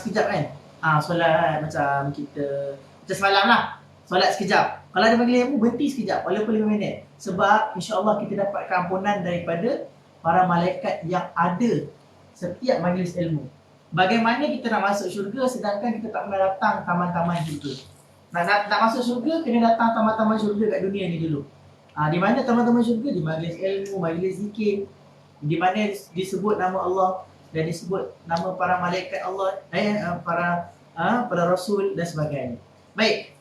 sekejap kan. Solat macam kita macam semalam lah. Solat sekejap. Kalau ada majlis ilmu, berhenti sekejap walaupun 5 minit. Sebab insya-Allah kita dapat keampunan daripada para malaikat yang ada setiap majlis ilmu. Bagaimana kita nak masuk syurga sedangkan kita tak pernah datang taman-taman syurga. Nak masuk syurga, kena datang taman-taman syurga kat dunia ni dulu. Di mana taman-taman syurga? Di majlis ilmu, majlis zikir, di mana disebut nama Allah dan disebut nama para malaikat Allah, para rasul dan sebagainya. Baik.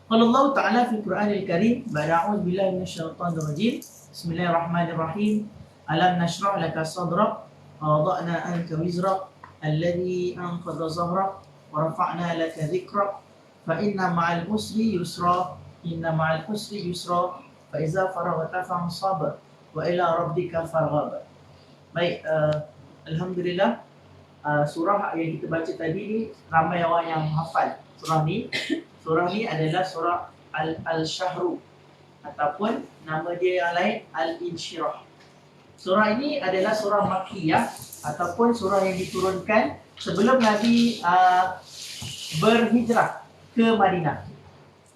Qala Allah Ta'ala fil Qur'anil Karim, ba'da'udzu billahi minasyaitonir rajim. Bismillahirrahmanirrahim. Alam nashrah laka sadrak wa wada'na anka wizrak alladhi anqadha zahrak wa rafa'na laka dhikrak fa inna ma'al usri yusra inna ma'al usri yusra fa iza faraghta fansab wa ila rabbika farghab. Baik, alhamdulillah, surah yang kita baca tadi ni ramai orang yang hafal surah ni. Surah ni adalah surah Al-Shahru ataupun nama dia yang lain Al-Insyirah. Surah ini adalah surah Makkiyah ataupun surah yang diturunkan sebelum Nabi berhijrah ke Madinah.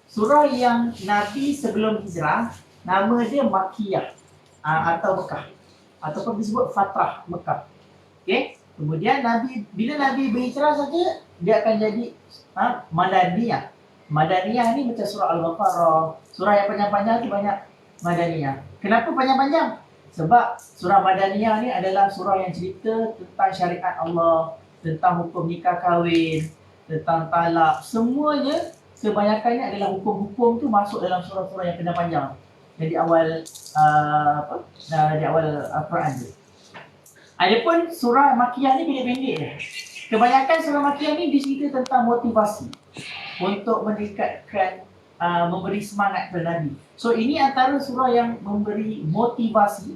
Surah yang Nabi sebelum hijrah nama dia Makkiyah atau Mekah ataupun disebut Fatrah Mekah. Okey. Kemudian bila Nabi berhijrah saja dia akan jadi Madaniyah. Madaniyah ni macam surah Al-Baqarah. Surah yang panjang-panjang tu banyak Madaniyah. Kenapa panjang-panjang? Sebab surah Madaniyah ni adalah surah yang cerita tentang syariat Allah, tentang hukum nikah kahwin, tentang talak. Semuanya, kebanyakannya adalah hukum-hukum tu masuk dalam surah-surah yang panjang-panjang. Yang di awal Al-Quran tu. Adapun surah Makkiyah ni pendek-pendek je. Kebanyakan surah Makkiyah ni dicerita tentang motivasi untuk meningkatkan, memberi semangat kepada Nabi. So ini antara surah yang memberi motivasi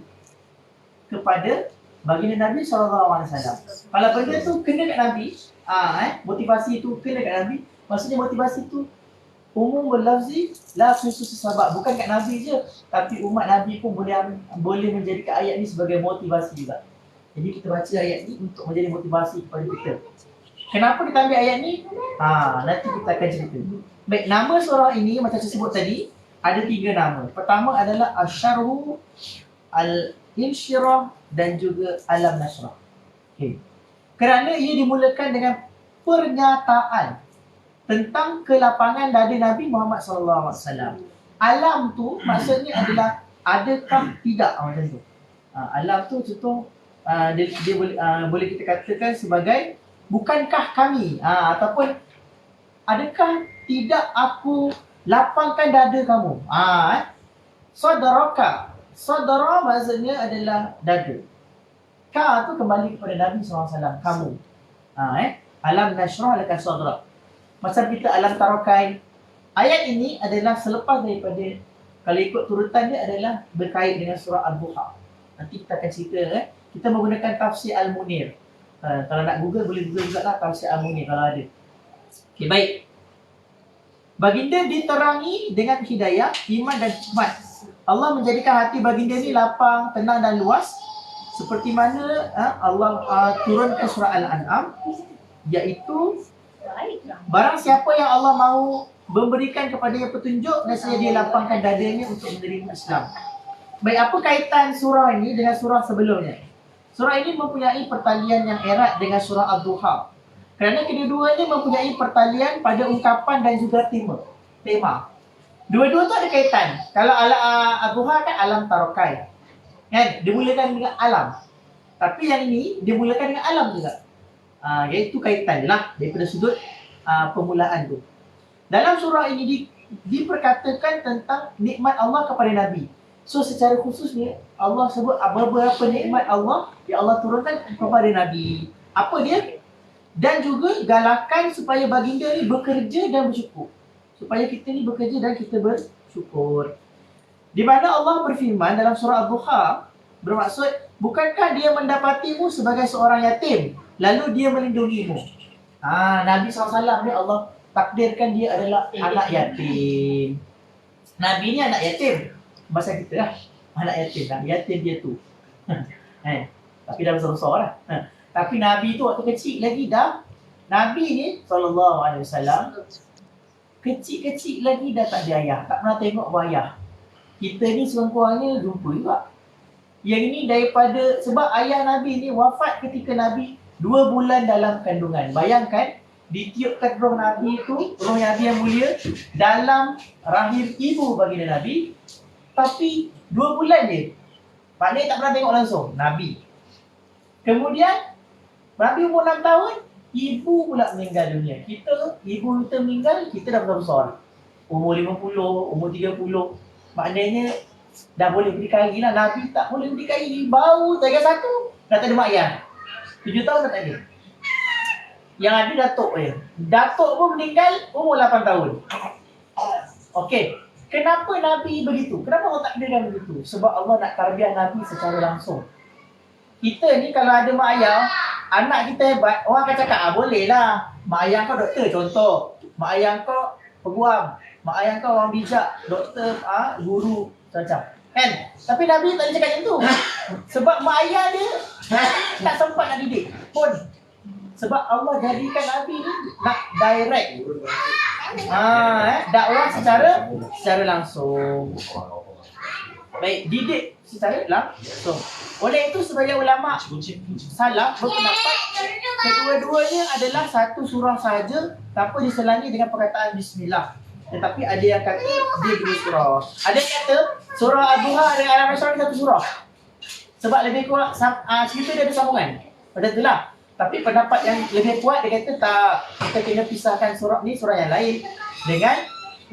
kepada baginda Nabi SAW. Kalau benda tu kena kat Nabi, motivasi tu kena kat Nabi, maksudnya motivasi tu umum berlafzi la khusus sebab bukan kat Nabi je, tapi umat Nabi pun boleh menjadikan ayat ni sebagai motivasi juga. Jadi kita baca ayat ni untuk menjadi motivasi kepada kita. Kenapa kita ambil ayat ni? Nanti kita akan cerita. Baik, nama surah ini macam saya sebut tadi, ada 3 nama. Pertama adalah Asy-Syarhu, Al-Insyirah dan juga Alam Nashrah. Okay. Kerana ia dimulakan dengan pernyataan tentang kelapangan dada Nabi Muhammad SAW. Alam tu maksudnya adalah adakah tidak, macam tu. Alam tu contoh dia boleh kita katakan sebagai bukankah kami, ataupun adakah tidak aku lapangkan dada kamu. Sadaraka. Sadara maksudnya adalah dada. Ka tu kembali kepada Nabi SAW, kamu. Alam nashrah laka sadrak. Macam kita alam tarakai. Ayat ini adalah selepas daripada, kalau ikut turutan dia adalah berkait dengan surah Al-Duha. Nanti kita akan cerita. Kita menggunakan tafsir Al-Munir. Kalau nak Google, boleh Google juga lah tafsir Al-Munir kalau ada. Okay, baik. Baginda diterangi dengan hidayah, iman dan hikmat. Allah menjadikan hati baginda ni lapang, tenang dan luas. Seperti mana Allah turunkan surah Al-An'am, iaitu barang siapa yang Allah mahu memberikan kepadanya petunjuk, nescaya dia lapangkan dadanya untuk menerima Islam. Baik, apa kaitan surah ini dengan surah sebelumnya? Surah ini mempunyai pertalian yang erat dengan surah Al-Duha. Kerana kedua-duanya mempunyai pertalian pada ungkapan dan juga tema. Dua-dua tu ada kaitan. Kalau Al-Duha kan alam tarokai. Kan? Dimulakan dengan alam. Tapi yang ini dimulakan dengan alam juga. Iaitu kaitan lah daripada sudut permulaan tu. Dalam surah ini diperkatakan tentang nikmat Allah kepada Nabi. So secara khususnya Allah sebut beberapa nikmat Allah yang Allah turunkan kepada Nabi. Apa dia? Dan juga galakan supaya baginda ni bekerja dan bersyukur. Supaya kita ni bekerja dan kita bersyukur. Di mana Allah berfirman dalam surah Al-Duha, bermaksud, bukankah dia mendapatimu sebagai seorang yatim, lalu dia melindungimu. Nabi SAW ni Allah takdirkan dia adalah anak yatim. Nabi ni anak yatim. Masa kita lah, anak yatim. Anak yatim dia tu. Tapi dah besar-besar lah. Tapi Nabi tu waktu kecil lagi dah Nabi ni SAW kecil-kecil lagi dah tak ada ayah. Tak pernah tengok ayah. Kita ni sekurang-kurangnya jumpa juga. Yang ini daripada, sebab ayah Nabi ni wafat ketika Nabi 2 bulan dalam kandungan. Bayangkan, ditiupkan roh Nabi itu, roh Nabi yang mulia, dalam rahim ibu baginda Nabi, tapi 2 bulan je. Maknanya tak pernah tengok langsung Nabi. Kemudian Nabi umur 6 tahun, ibu pula meninggal dunia. Ibu kita meninggal, kita dah besar-besar. Umur 50, umur 30. Maknanya dah boleh berdikari lah. Nabi tak boleh berdikari. Baru tinggal 1, dah tak ada mak ayah. 7 tahun dah tak ada. Yang ada datuk je. Datuk pun meninggal umur 8 tahun. Okey. Kenapa Nabi begitu? Kenapa Allah takdirkan begitu? Sebab Allah nak tarbiyah Nabi secara langsung. Kita ni kalau ada mak ayah, anak kita hebat, orang akan cakap, boleh lah. Mak ayah kau doktor, contoh. Mak ayah kau peguam. Mak ayah kau orang bijak, doktor, guru, macam. Kan? Tapi Nabi tak boleh cakap macam tu. Sebab mak ayah dia tak sempat nak didik pun. Sebab Allah jadikan Nabi ni nak direct. Dakwah secara langsung. Baik, didik secara langsung. Oleh itu sebagai ulama salaf berpendapat kedua-duanya adalah satu surah sahaja tanpa diselangi dengan perkataan bismillah. Tetapi ada yang kata dia 2 surah. Ada yang kata surah Ad-Duha dan Al-Asr satu surah. Sebab lebih kuat cerita dia ada sambungan. Pada itulah. Tapi pendapat yang lebih kuat dia kata tak, kita kena pisahkan surah ni surah yang lain dengan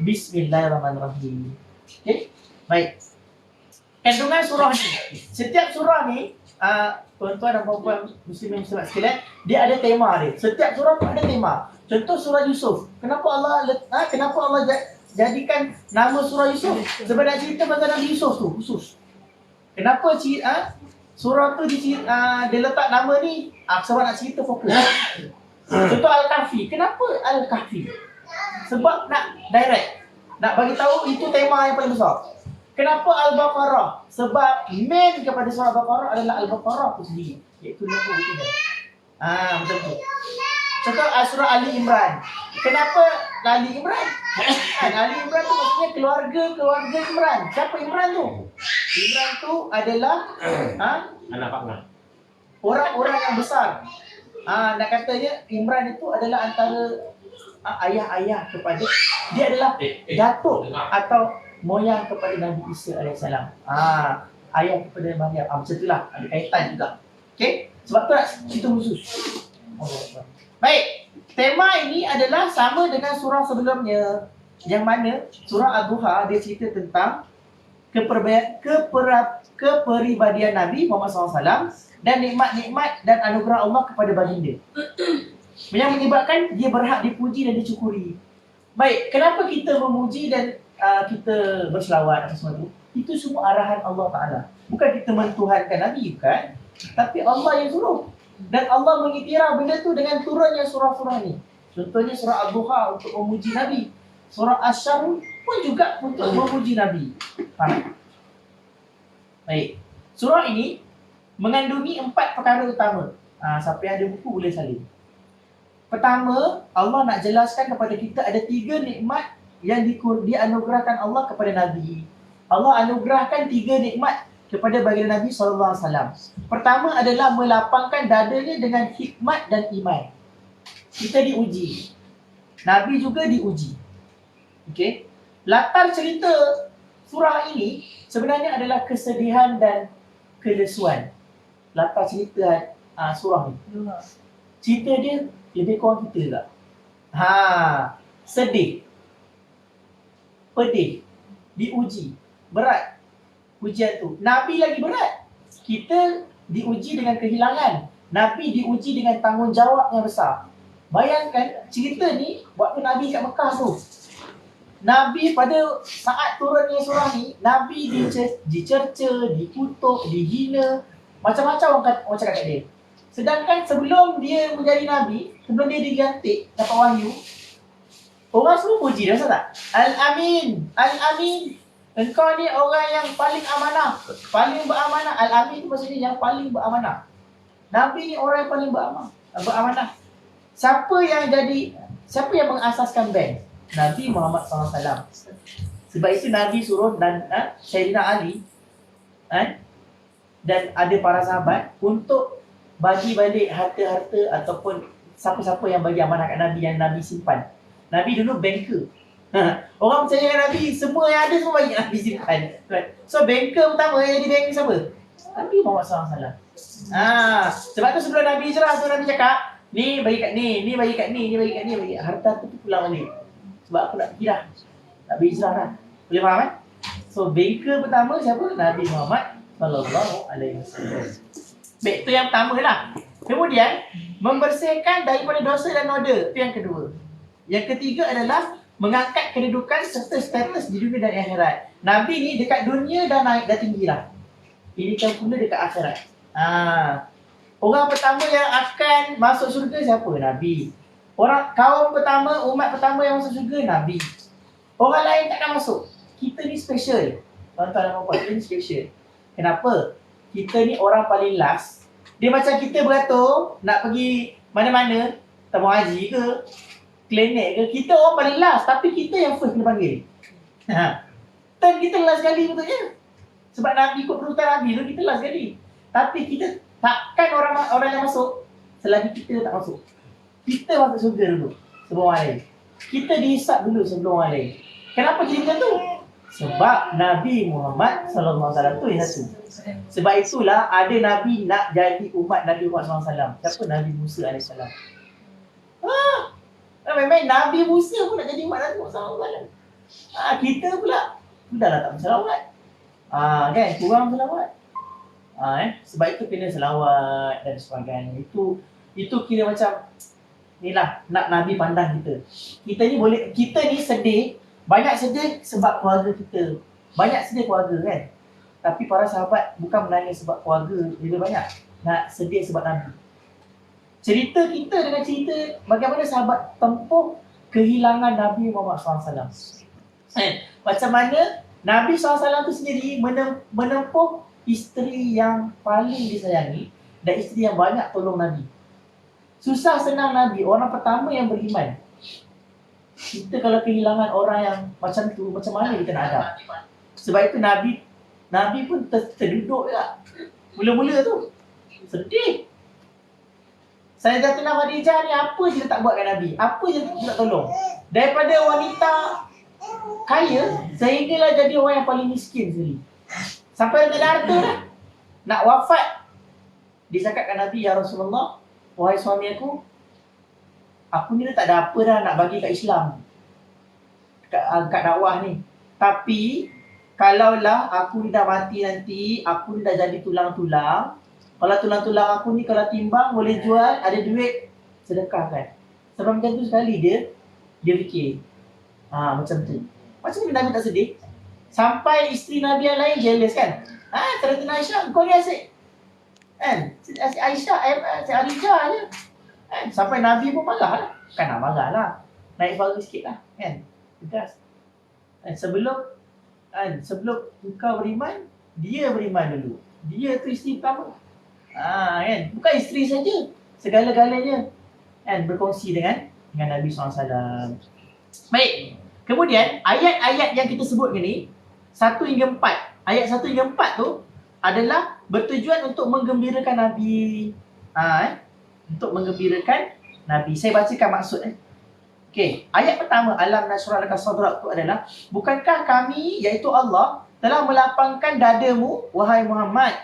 Bismillahirrahmanirrahim. Okey? Baik. Kandungan surah ni. Setiap surah ni, tuan-tuan dan puan-puan muslimin muslimat sekalian, dia ada tema dia. Setiap surah tu ada tema. Contoh surah Yusuf. Kenapa Allah jadikan nama surah Yusuf? Sebab nak cerita pasal Nabi Yusuf tu khusus. Kenapa surah tu dia letak nama ni? Sebab nak cerita fokus. Contoh Al-Kahfi. Kenapa Al-Kahfi? Sebab nak direct. Nak bagi tahu itu tema yang paling besar. Kenapa Al-Baqarah? Sebab main kepada surah Al-Baqarah adalah Al-Baqarah tu sendiri. Iaitu nombor ketiga. Betul-betul. Contoh surah Ali Imran. Kenapa Ali Imran? Ali Imran tu maksudnya keluarga Imran. Siapa Imran tu? Imran tu adalah anak partner. Orang-orang yang besar. Nak katanya Imran itu adalah antara ayah-ayah kepada, dia adalah datuk atau moyang kepada Nabi Isa AS. Ayah kepada Maryam. Macam itulah, ada kaitan juga. Okey? Sebab tu nak cerita khusus. Baik, tema ini adalah sama dengan surah sebelumnya, yang mana surah Ad-Duha dia cerita tentang kepribadian Nabi Muhammad SAW dan nikmat-nikmat dan anugerah Allah kepada baginda, yang menyebabkan dia berhak dipuji dan dicukuri. Baik, kenapa kita memuji dan kita berselawat atas semua itu? Itu semua arahan Allah Ta'ala. Bukan kita mentuhankan Nabi, bukan. Tapi Allah yang suruh. Dan Allah mengiktiraf benda tu dengan turunnya surah-surah ni. Contohnya surah Ad-Duha untuk memuji Nabi. Surah Asy-Syams pun juga untuk memuji Nabi. Faham? Baik. Surah ini mengandungi 4 perkara utama. Siapa yang ada buku boleh salin. Pertama, Allah nak jelaskan kepada kita ada 3 nikmat yang dianugerahkan Allah kepada Nabi. Allah anugerahkan 3 nikmat kepada baginda Nabi SAW. Pertama adalah melapangkan dadanya dengan hikmat dan iman. Kita diuji. Nabi juga diuji. Okey. Latar cerita surah ini sebenarnya adalah kesedihan dan kelesuan. Latar cerita surah ni. Cerita dia lebih kurang kita tak? Sedih. Pedih. Diuji. Berat. Ujian tu. Nabi lagi berat. Kita diuji dengan kehilangan. Nabi diuji dengan tanggungjawab yang besar. Bayangkan cerita ni waktu Nabi kat Mekah tu. Nabi pada saat turunnya surah ni, Nabi dicerca, dikutuk, dihina, macam-macam orang cakap kat dia. Sedangkan sebelum dia menjadi Nabi, sebelum dia dilantik dapat wahyu, orang semua puji dia, betul tak? Al-Amin, Al-Amin. Engkau ni orang yang paling amanah, paling beramanah. Al-Amin maksudnya yang paling beramanah. Nabi ni orang yang paling beramanah. siapa yang mengasaskan bank? Nabi Muhammad SAW. Sebab itu Nabi suruh dan Sayyidina Ali dan ada para sahabat untuk bagi balik harta-harta ataupun siapa-siapa yang bagi amanah kat Nabi yang Nabi simpan. Nabi dulu banker. Orang percaya dengan Nabi, semua yang ada semua bagi Nabi simpan. So banker pertama yang jadi banker siapa? Nabi Muhammad SAW. Sebab tu sebelum Nabi hijrah tu Nabi cakap, ni bagi kat ni bagi kat ni bagi kat ni, bagi harta tu pulang balik. Sebab aku nak pergi dah. Nak berhijrah dah. Boleh faham kan? So banker pertama siapa? Nabi Muhammad SAW. Baik, tu yang pertama lah. Kemudian membersihkan daripada dosa dan noda. Itu yang kedua. Yang ketiga adalah mengangkat kedudukan serta status di dunia dan akhirat. Nabi ni dekat dunia dah naik, dah tinggi lah. Ini kan pula dekat akhirat. Orang pertama yang akan masuk syurga siapa? Nabi. Kaum pertama, umat pertama yang masuk syurga, Nabi. Orang lain takkan masuk. Kita ni special. Tuan-tuan dan puan-puan, kita ni special. Kenapa? Kita ni orang paling last. Dia macam kita beratur nak pergi mana-mana, tabung haji ke, klinik ke, kita orang paling last, tapi kita yang first kena panggil. Turn kita last sekali betulnya. Sebab Nabi ikut perututan Nabi tu, kita last sekali. Tapi kita takkan orang yang masuk selagi kita tak masuk. Kita masuk surga dulu sebelum orang lain. Kita dihisap dulu sebelum orang lain. Kenapa jadi macam tu? Sebab Nabi Muhammad SAW tu yang satu. Sebab itulah ada Nabi nak jadi umat Nabi Muhammad SAW. Siapa? Nabi Musa AS. Memang Nabi Musa pun nak jadi umat Nabi Muhammad SAW. Kita pula sudahlah tak berselawat. Kan? Kurang berselawat. Sebab itu kena selawat dan sebagainya. Itu kira macam inilah nak Nabi pandang kita. Kita ni sedih, banyak sedih sebab keluarga kita. Banyak sedih keluarga kan. Tapi para sahabat bukan menangis sebab keluarga lebih banyak. Nak sedih sebab Nabi. Cerita kita dengan cerita bagaimana sahabat tempuh kehilangan Nabi Muhammad SAW. Macam mana Nabi SAW tu sendiri menempuh isteri yang paling disayangi dan isteri yang banyak tolong Nabi. Susah senang Nabi, orang pertama yang beriman. Kita kalau kehilangan orang yang macam tu, macam mana kita nak hadap? Sebab itu Nabi pun terduduk juga. Mula-mula tu sedih. Sayyidatina Khadijah ni apa je tak buat kat Nabi? Apa je tak tolong? Daripada wanita kaya sehinggalah jadi orang yang paling miskin sekali. Sampai tak ada harta dah. Nak wafat, dia cakap kat Nabi, ya Rasulullah, wahai suami aku ni tak ada apa dah nak bagi kat Islam, kat dakwah ni. Tapi kalaulah aku ni dah mati nanti, aku ni dah jadi tulang-tulang, kalau tulang-tulang aku ni kalau timbang boleh jual, ada duit, sedekahkan. Sebab macam tu sekali dia fikir. Macam tu. Macam mana Nabi tak sedih? Sampai isteri Nabi yang lain jealous kan? Sayyidatina Aisyah, kau ni asyik kan? Aisyah, Khadijah je kan? Sampai Nabi pun marah lah. Kan nak marah lah, naik suara sikit lah kan? Tegas. Sebelum kau beriman, dia beriman dulu. Dia tu isteri pertama. Kan? Bukan isteri saja, segala-galanya kan berkongsi dengan Nabi SAW. Baik. Kemudian ayat-ayat yang kita sebut ni 1 hingga 4. Ayat 1 hingga 4 tu adalah bertujuan untuk menggembirakan Nabi. Untuk menggembirakan Nabi. Saya bacakan maksud. Okey, ayat pertama, alam nashrah laka sadrak tu adalah, bukankah kami iaitu Allah telah melapangkan dadamu wahai Muhammad.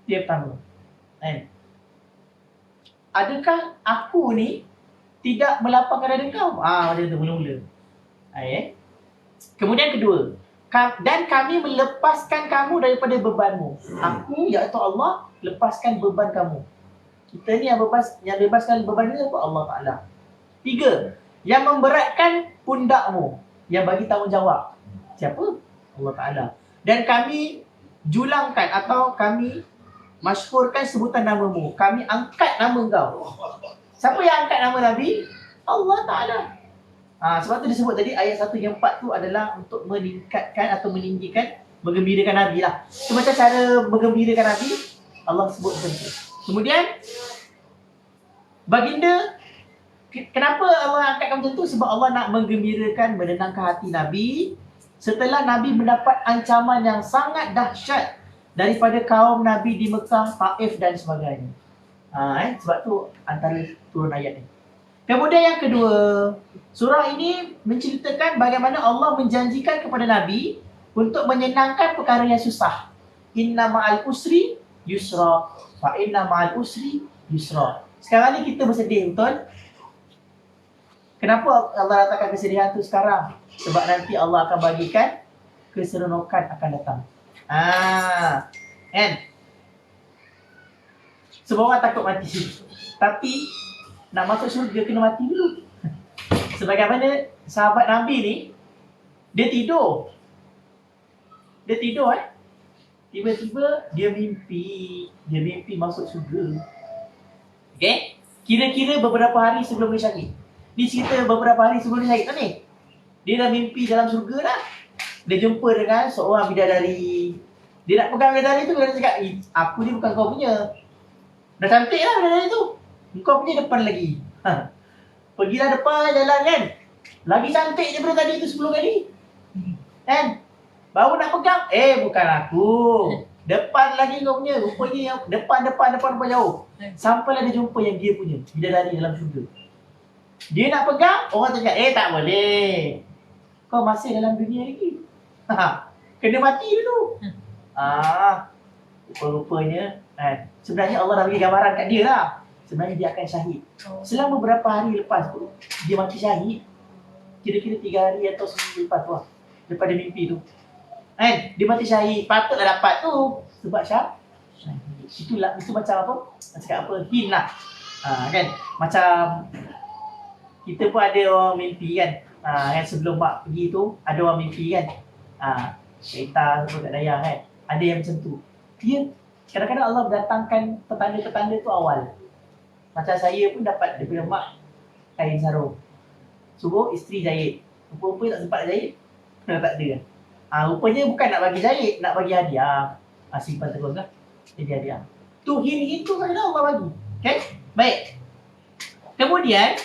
Dia pertama. Adakah aku ni tidak melapangkan dada kau? Macam tu mula-mula. Kemudian kedua, dan kami melepaskan kamu daripada bebanmu. Aku iaitu Allah lepaskan beban kamu. Kita ni yang bebaskan beban ni apa? Allah Ta'ala. 3, yang memberatkan pundakmu, yang bagi tanggungjawab. Siapa? Allah Ta'ala. Dan kami julangkan atau kami masyhurkan sebutan namamu. Kami angkat nama kau. Siapa yang angkat nama Nabi? Allah Ta'ala. Sebab tu disebut tadi ayat 1 yang 4 tu adalah untuk meningkatkan atau meninggikan, menggembirakan Nabi lah. Itu macam cara menggembirakan Nabi, Allah sebut macam tu. Kemudian baginda Kenapa Allah angkatkan macam tu? Sebab Allah nak menggembirakan, menenangkan hati Nabi setelah Nabi mendapat ancaman yang sangat dahsyat daripada kaum Nabi di Mekah, Taif dan sebagainya. Sebab tu antara turun ayat ni. Kemudian yang kedua, surah ini menceritakan bagaimana Allah menjanjikan kepada Nabi untuk menyenangkan perkara yang susah. Inna ma'al usri yusra, fa inna ma'al usri yusra. Sekarang ni kita bersedih, betul? Kenapa Allah letakkan kesedihan tu sekarang? Sebab nanti Allah akan bagikan keseronokan akan datang. Kan? Semua orang takut mati. Tapi nak masuk syurga kena mati dulu. Sebagaimana sahabat Nabi ni, dia tidur. Tiba-tiba dia mimpi masuk syurga. Okay? Kira-kira beberapa hari sebelum dia syahid. Dia cerita beberapa hari sebelum dia syahid ni. Dia dah mimpi dalam syurga dah. Dia jumpa dengan seorang bidadari. Dia nak pegang bidadari tu, bidadari cakap, aku ni bukan kau punya. Dah cantik lah bidadari tu. Kau punya depan lagi. Pergilah depan jalan kan. Lagi cantik daripada tadi tu 10 kali. Kan? Baru nak pegang, bukan aku. Depan lagi kau punya. Rupanya yang depan jauh. Sampailah dia jumpa yang dia punya bidadari dalam syurga. Dia nak pegang, orang cakap, tak boleh. Kau masih dalam dunia lagi. Kena mati dulu. Rupa-rupanya sebenarnya Allah dah bagi gambaran kat dia lah. Sebenarnya dia akan syahid. Selama beberapa hari lepas tu, dia mati syahid. Kira-kira 3 hari atau seminggu lepas tu lah. Lepas dia mimpi tu. Dia mati syahid. Patutlah dapat tu. Sebab syahid. Itu macam apa? Cakap apa? Hin lah. Kan? Macam kita pun ada orang mimpi kan. Kan sebelum mak pergi tu, ada orang mimpi kan. Cerita semua kat dayah kan. Ada yang macam tu. Kadang-kadang Allah datangkan petanda-petanda tu awal. Macam saya pun dapat daripada mak kain sarung. Suruh isteri jahit. Rupa-rupanya tak sempat nak jahit. Tak ada kan. Rupanya bukan nak bagi jahit, nak bagi hadiah. Simpan terus lah. Jadi hadiah. Tu hin tu kadang Allah bagi. Okay? Baik. Kemudian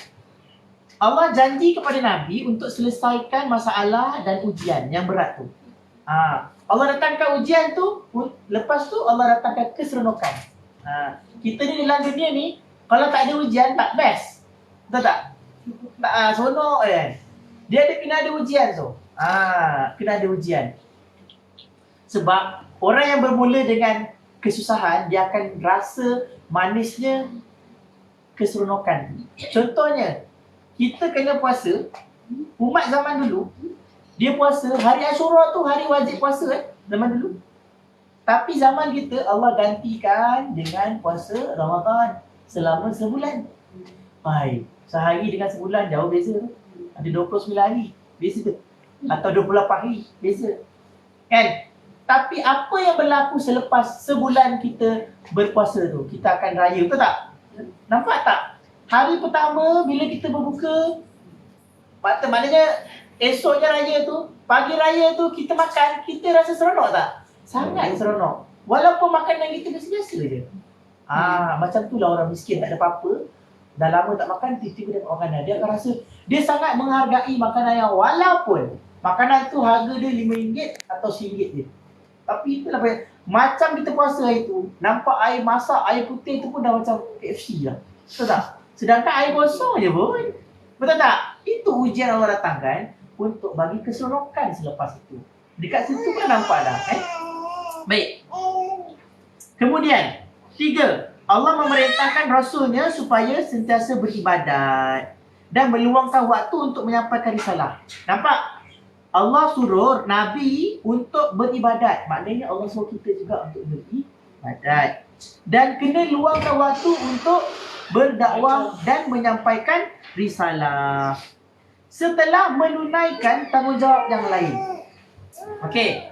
Allah janji kepada Nabi untuk selesaikan masalah dan ujian yang berat tu. Allah datangkan ujian tu, lepas tu Allah datangkan keseronokan. Kita ni dalam dunia ni, kalau tak ada ujian, tak best. Betul tak? Seronok kan? Dia kena ada ujian tu. Kena ada ujian. Sebab orang yang bermula dengan kesusahan, dia akan rasa manisnya keseronokan. Contohnya, kita kena puasa, umat zaman dulu, dia puasa, hari Ashura tu hari wajib puasa zaman dulu. Tapi zaman kita, Allah gantikan dengan puasa Ramadan selama sebulan. Sehari dengan sebulan jauh beza. Ada 29 hari, beza. Atau 28 hari, beza. Kan? Tapi apa yang berlaku selepas sebulan kita berpuasa tu? Kita akan raya, betul tak? Nampak tak? Hari pertama bila kita berbuka, maknanya esoknya raya tu, pagi raya tu kita makan, kita rasa seronok tak? Sangat seronok. Walaupun makanan kita biasa-biasa je. Macam tu lah orang miskin tak ada apa-apa. Dah lama tak makan, tiba-tiba dapat makanan. Dia akan rasa, dia sangat menghargai makanan yang walaupun makanan tu harga dia RM5 atau RM1 je. Tapi itulah macam kita puasa hari tu, nampak air masak, air putih tu pun dah macam KFC lah. Betul tak? Sedangkan air kosong je pun. Betul tak? Itu ujian Allah datangkan untuk bagi keseronokan selepas itu. Dekat situ kan nampak dah. Baik. Kemudian, 3. Allah memerintahkan Rasulnya supaya sentiasa beribadat dan meluangkan waktu untuk menyampaikan risalah. Nampak? Allah suruh Nabi untuk beribadat. Maknanya Allah suruh kita juga untuk beribadat. Dan kena luangkan waktu untuk berdakwah dan menyampaikan risalah setelah menunaikan tanggungjawab yang lain. Okey.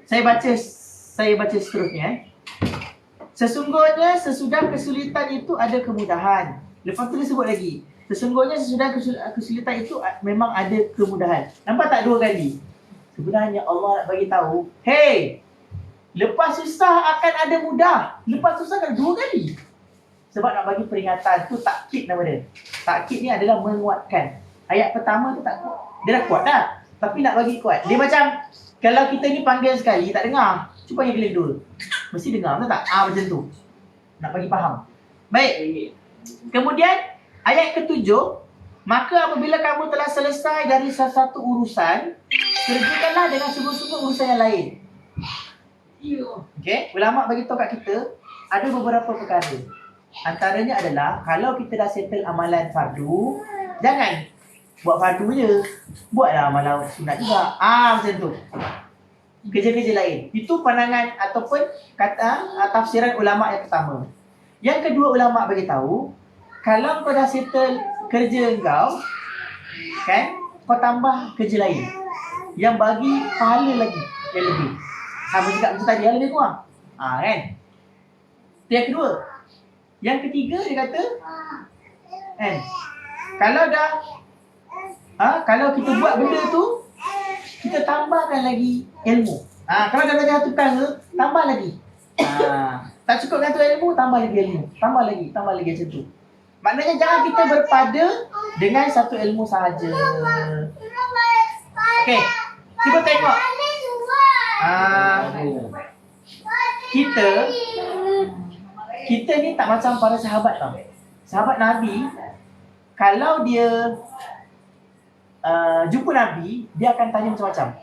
Saya baca seterusnya. Sesungguhnya sesudah kesulitan itu ada kemudahan. Lepas tu dia sebut lagi. Sesungguhnya sesudah kesulitan itu memang ada kemudahan. Nampak tak 2 kali? Sebenarnya Allah nak bagi tahu, hey, lepas susah akan ada mudah. Lepas susah kan 2 kali. Sebab nak bagi peringatan tu takkid nama dia. Takkid ni adalah menguatkan. Ayat pertama tu tak kuat. Dia dah kuat dah. Tapi nak bagi kuat. Dia macam kalau kita ni panggil sekali tak dengar. Cuba yang kedua. Mesti dengar, betul tak? Macam tu. Nak bagi faham. Baik. Kemudian ayat ketujuh, maka apabila kamu telah selesai dari sesuatu urusan, kerjakanlah dengan sungguh-sungguh urusan yang lain. Okey, ulama bagi tahu kat kita ada beberapa perkara. Antaranya adalah kalau kita dah settle amalan fardu, jangan buat fardu je. Buatlah amalan sunat juga. Macam tu. Kerja-kerja lain. Itu pandangan ataupun kata tafsiran ulama yang pertama. Yang kedua ulama bagi tahu, kalau kau dah settle kerja kau, kan, kau tambah kerja lain yang bagi pahala lagi yang lebih. Sama juga macam tadi, yang lebih kurang. Kan? Itu yang kedua. Yang ketiga dia kata, kan, kalau dah kalau kita buat benda tu, kita tambahkan lagi ilmu. Kalau dah belajar tukang tu, tambah lagi. Tak cukup dengan tu ilmu, tambah lagi ilmu. Tambah lagi macam tu. Maknanya jangan kita berpada dengan satu ilmu sahaja. Okey, cuba tengok. Kita ni tak macam para sahabat tau. Sahabat Nabi, kalau dia jumpa Nabi, dia akan tanya macam-macam.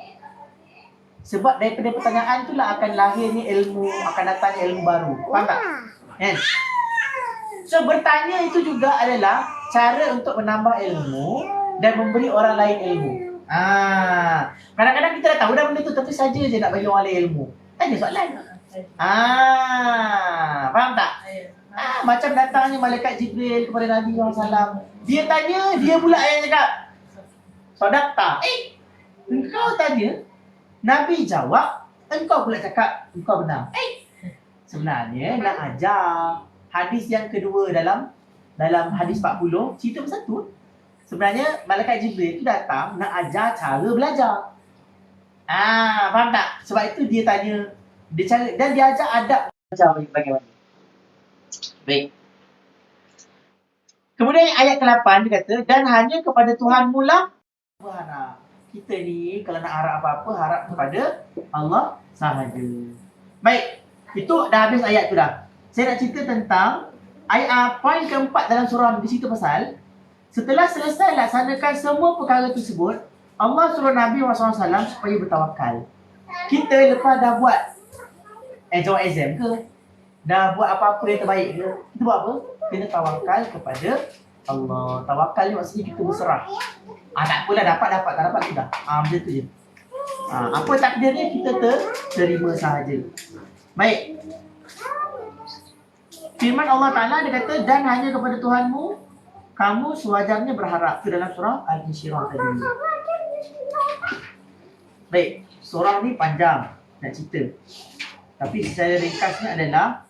Sebab daripada pertanyaan tu lah akan lahir ni ilmu, akan datang ilmu baru. Faham tak? Kan? So bertanya itu juga adalah cara untuk menambah ilmu dan memberi orang lain ilmu. Kadang-kadang kita dah tahu dah benda tu, tapi saja je nak bagi orang lain ilmu. Tanya soalan. Faham tak? Macam datangnya malaikat Jibril kepada Nabi SAW. Dia tanya, dia pula yang cakap, Sodakta. Engkau tanya, Nabi jawab, engkau pula cakap, engkau benar. Sebenarnya nak ajar. Hadis yang kedua dalam hadis 40, cerita pasal tu. Sebenarnya malaikat Jibril tu datang nak ajar cara belajar. Faham tak? Sebab itu dia tanya, dia cara, dan dia ajar adab belajar bagaimana. Baik. Kemudian ayat ke-8 dia kata, dan hanya kepada Tuhanmu lah berharap. Kita ni kalau nak harap apa-apa, harap kepada Allah sahaja. Baik, itu dah habis ayat tu dah. Saya nak cerita tentang poin keempat dalam surah di situ pasal setelah selesai laksanakan semua perkara tersebut, Allah suruh Nabi SAW supaya bertawakal. Kita lepas dah buat jawab exam ke, dah buat apa-apa yang terbaik ke, kita buat apa? Kena tawakal kepada Allah. Tawakal ni maksudnya kita berserah. Tak apalah, dapat, tak dapat sudah. Macam tu je. Apa takdirnya kita terima sahaja. Baik. Firman Allah Ta'ala dia kata, dan hanya kepada Tuhanmu kamu sewajarnya berharap. Itu dalam surah Al-Insyirah tadi. Baik, surah ni panjang nak cerita. Tapi secara ringkasnya adalah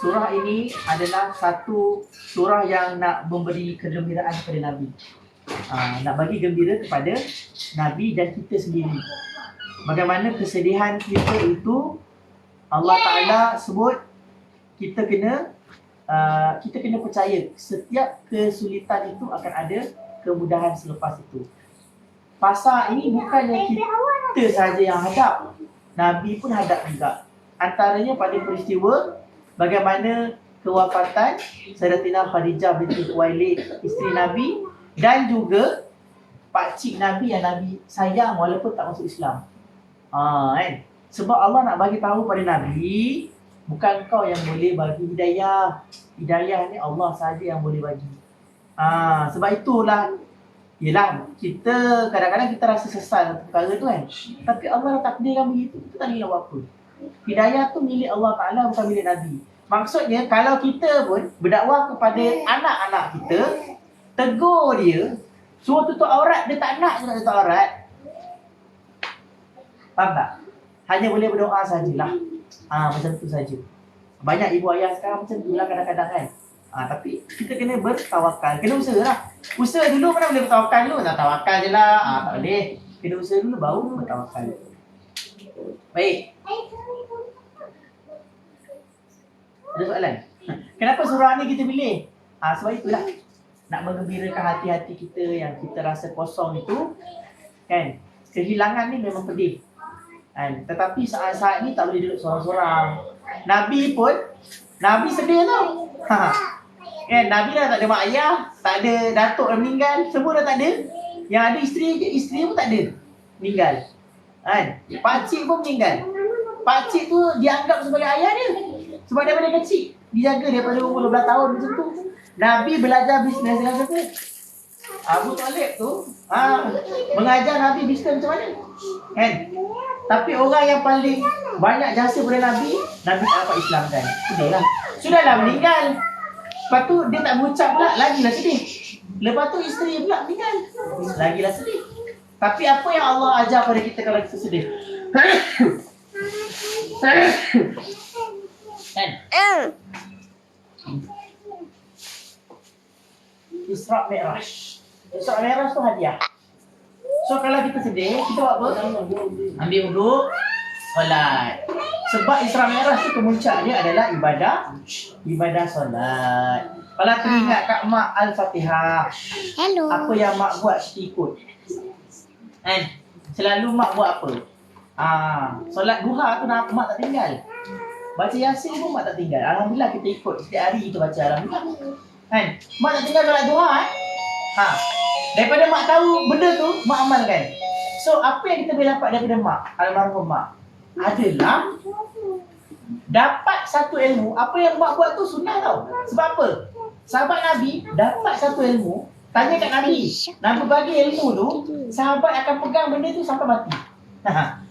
surah ini adalah satu surah yang nak memberi kegembiraan kepada Nabi. Nak bagi gembira kepada Nabi dan kita sendiri. Bagaimana kesedihan kita itu Allah Ta'ala sebut kita kena percaya setiap kesulitan itu akan ada kemudahan selepas itu. Fasa ini bukannya kita sahaja yang hadap, Nabi pun hadap juga. Antaranya pada peristiwa bagaimana kewafatan Sayyidatina Khadijah binti Khuwailid, isteri Nabi, dan juga pakcik Nabi yang Nabi sayang walaupun tak masuk Islam. Kan? Sebab Allah nak bagi tahu pada Nabi, bukan kau yang boleh bagi hidayah. Hidayah ni Allah sahaja yang boleh bagi. Sebab itulah, yelah, kita kadang-kadang kita rasa sesal perkara tu kan. Tapi Allah dah takdirkan begitu, kita tak boleh buat apa. Hidayah tu milik Allah Ta'ala, bukan milik Nabi. Maksudnya kalau kita pun berdakwah kepada anak-anak kita, tegur dia, suruh tutup aurat, dia tak nak tutup aurat. Faham tak? Hanya boleh berdoa sajalah. Macam tu saja. Banyak ibu ayah sekarang macam tu lah kadang-kadang kan. Tapi kita kena bertawakal. Kena usaha lah. Usaha dulu mana boleh bertawakal dulu. Tak tawakal je lah. Tak boleh. Kena usaha dulu baru bertawakal. Baik. Ada soalan? Kenapa surah ni kita pilih? Sebab itulah. Nak menggembirakan hati-hati kita yang kita rasa kosong itu. Kan? Kehilangan ni memang pedih. Kan? Tetapi saat-saat ni tak boleh duduk sorang-sorang. Nabi pun, Nabi sedih tau. Kan? Nabi dah tak ada mak ayah, tak ada datuk yang meninggal, semua dah tak ada. Yang ada isteri pun tak ada. Meninggal. Kan? Pakcik pun meninggal. Pakcik tu dianggap sebagai ayah dia. Sebab daripada kecil, dijaga daripada umur 12 tahun macam tu. Nabi belajar bisnes dengan siapa? Abu Talib tu mengajar Nabi bisnes macam mana. Kan? Tapi orang yang paling banyak jasa pada Nabi tak dapat Islamkan. Sudahlah. Sudahlah meninggal. Lepas tu dia tak berucap pula, lagilah sedih. Lepas tu isteri pula meninggal. Lagilah sedih. Tapi apa yang Allah ajar pada kita kalau kita sedih? Kan? Isra Mi'raj. Isra Mi'raj tu hadiah. So kalau kita sedih, kita buat apa? Ambil wuduk, solat. Sebab Isra Mi'raj tu kemuncak dia adalah ibadah solat. Kalau teringat kat Mak Al-Fatihah, Hello. apa yang Mak buat kita ikut. Kan? Selalu Mak buat apa? Solat duha tu Mak tak tinggal. Baca Yasin pun Mak tak tinggal. Alhamdulillah kita ikut. Setiap hari kita baca Alhamdulillah. Kan? Mak tak tinggal solat duha daripada Mak tahu benda tu, Mak amalkan. So apa yang kita boleh dapat daripada Mak, almarhum Mak, adalah dapat satu ilmu. Apa yang Mak buat tu sunnah tau. Sebab apa? Sahabat Nabi dapat satu ilmu, tanya kat Nabi. Nabi bagi ilmu tu, sahabat akan pegang benda tu sampai mati.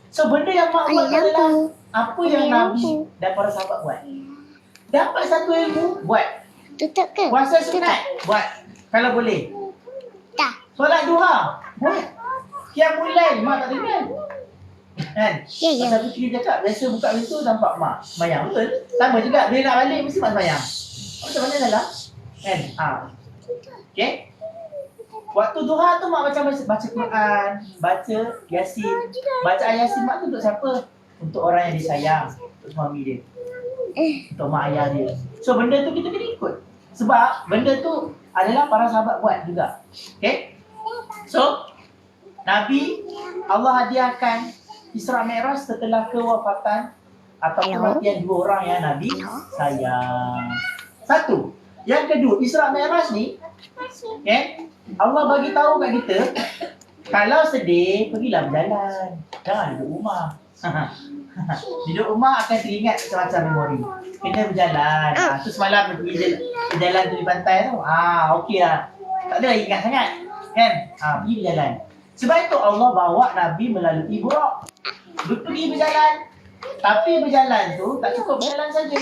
So benda yang Mak buat adalah apa yang Nabi dan para sahabat buat. Dapat satu ilmu, buat. Tutup ke? Puasa sunat, buat. Kalau boleh. Dah. Solat duha, buat. Qiyamul lail, Mak tak tinggal. Kan? Ya, ya. Pasal fikir cakap, biasa buka pintu nampak Mak sembahyang. Betul? Sama juga, bila nak balik mesti Mak sembahyang. Macam mana salah? Kan? Okay? Waktu duha tu Mak macam baca Quran, baca Yasin. Bacaan Yasin Mak tu untuk siapa? Untuk orang yang disayang. Untuk suami dia. Untuk mak ayah dia. So benda tu kita kena ikut. Sebab benda tu adalah para sahabat buat juga. Okay? So Nabi, Allah hadiahkan Isra Mi'raj setelah kewafatan atau kematian dua orang yang Nabi sayang. Satu. Yang kedua, Isra Mi'raj ni, okay, Allah bagi tahu kat kita, kalau sedih, pergilah berjalan. Jangan duduk rumah. Duduk rumah akan teringat macam-macam memori. Kena berjalan. Tu semalam pergi berjalan tu di pantai tu. Okey lah. Tak ada ingat sangat. Kan? Pergi berjalan. Sebab itu Allah bawa Nabi melalui Buraq. Pergi berjalan. Tapi berjalan tu tak cukup berjalan saja.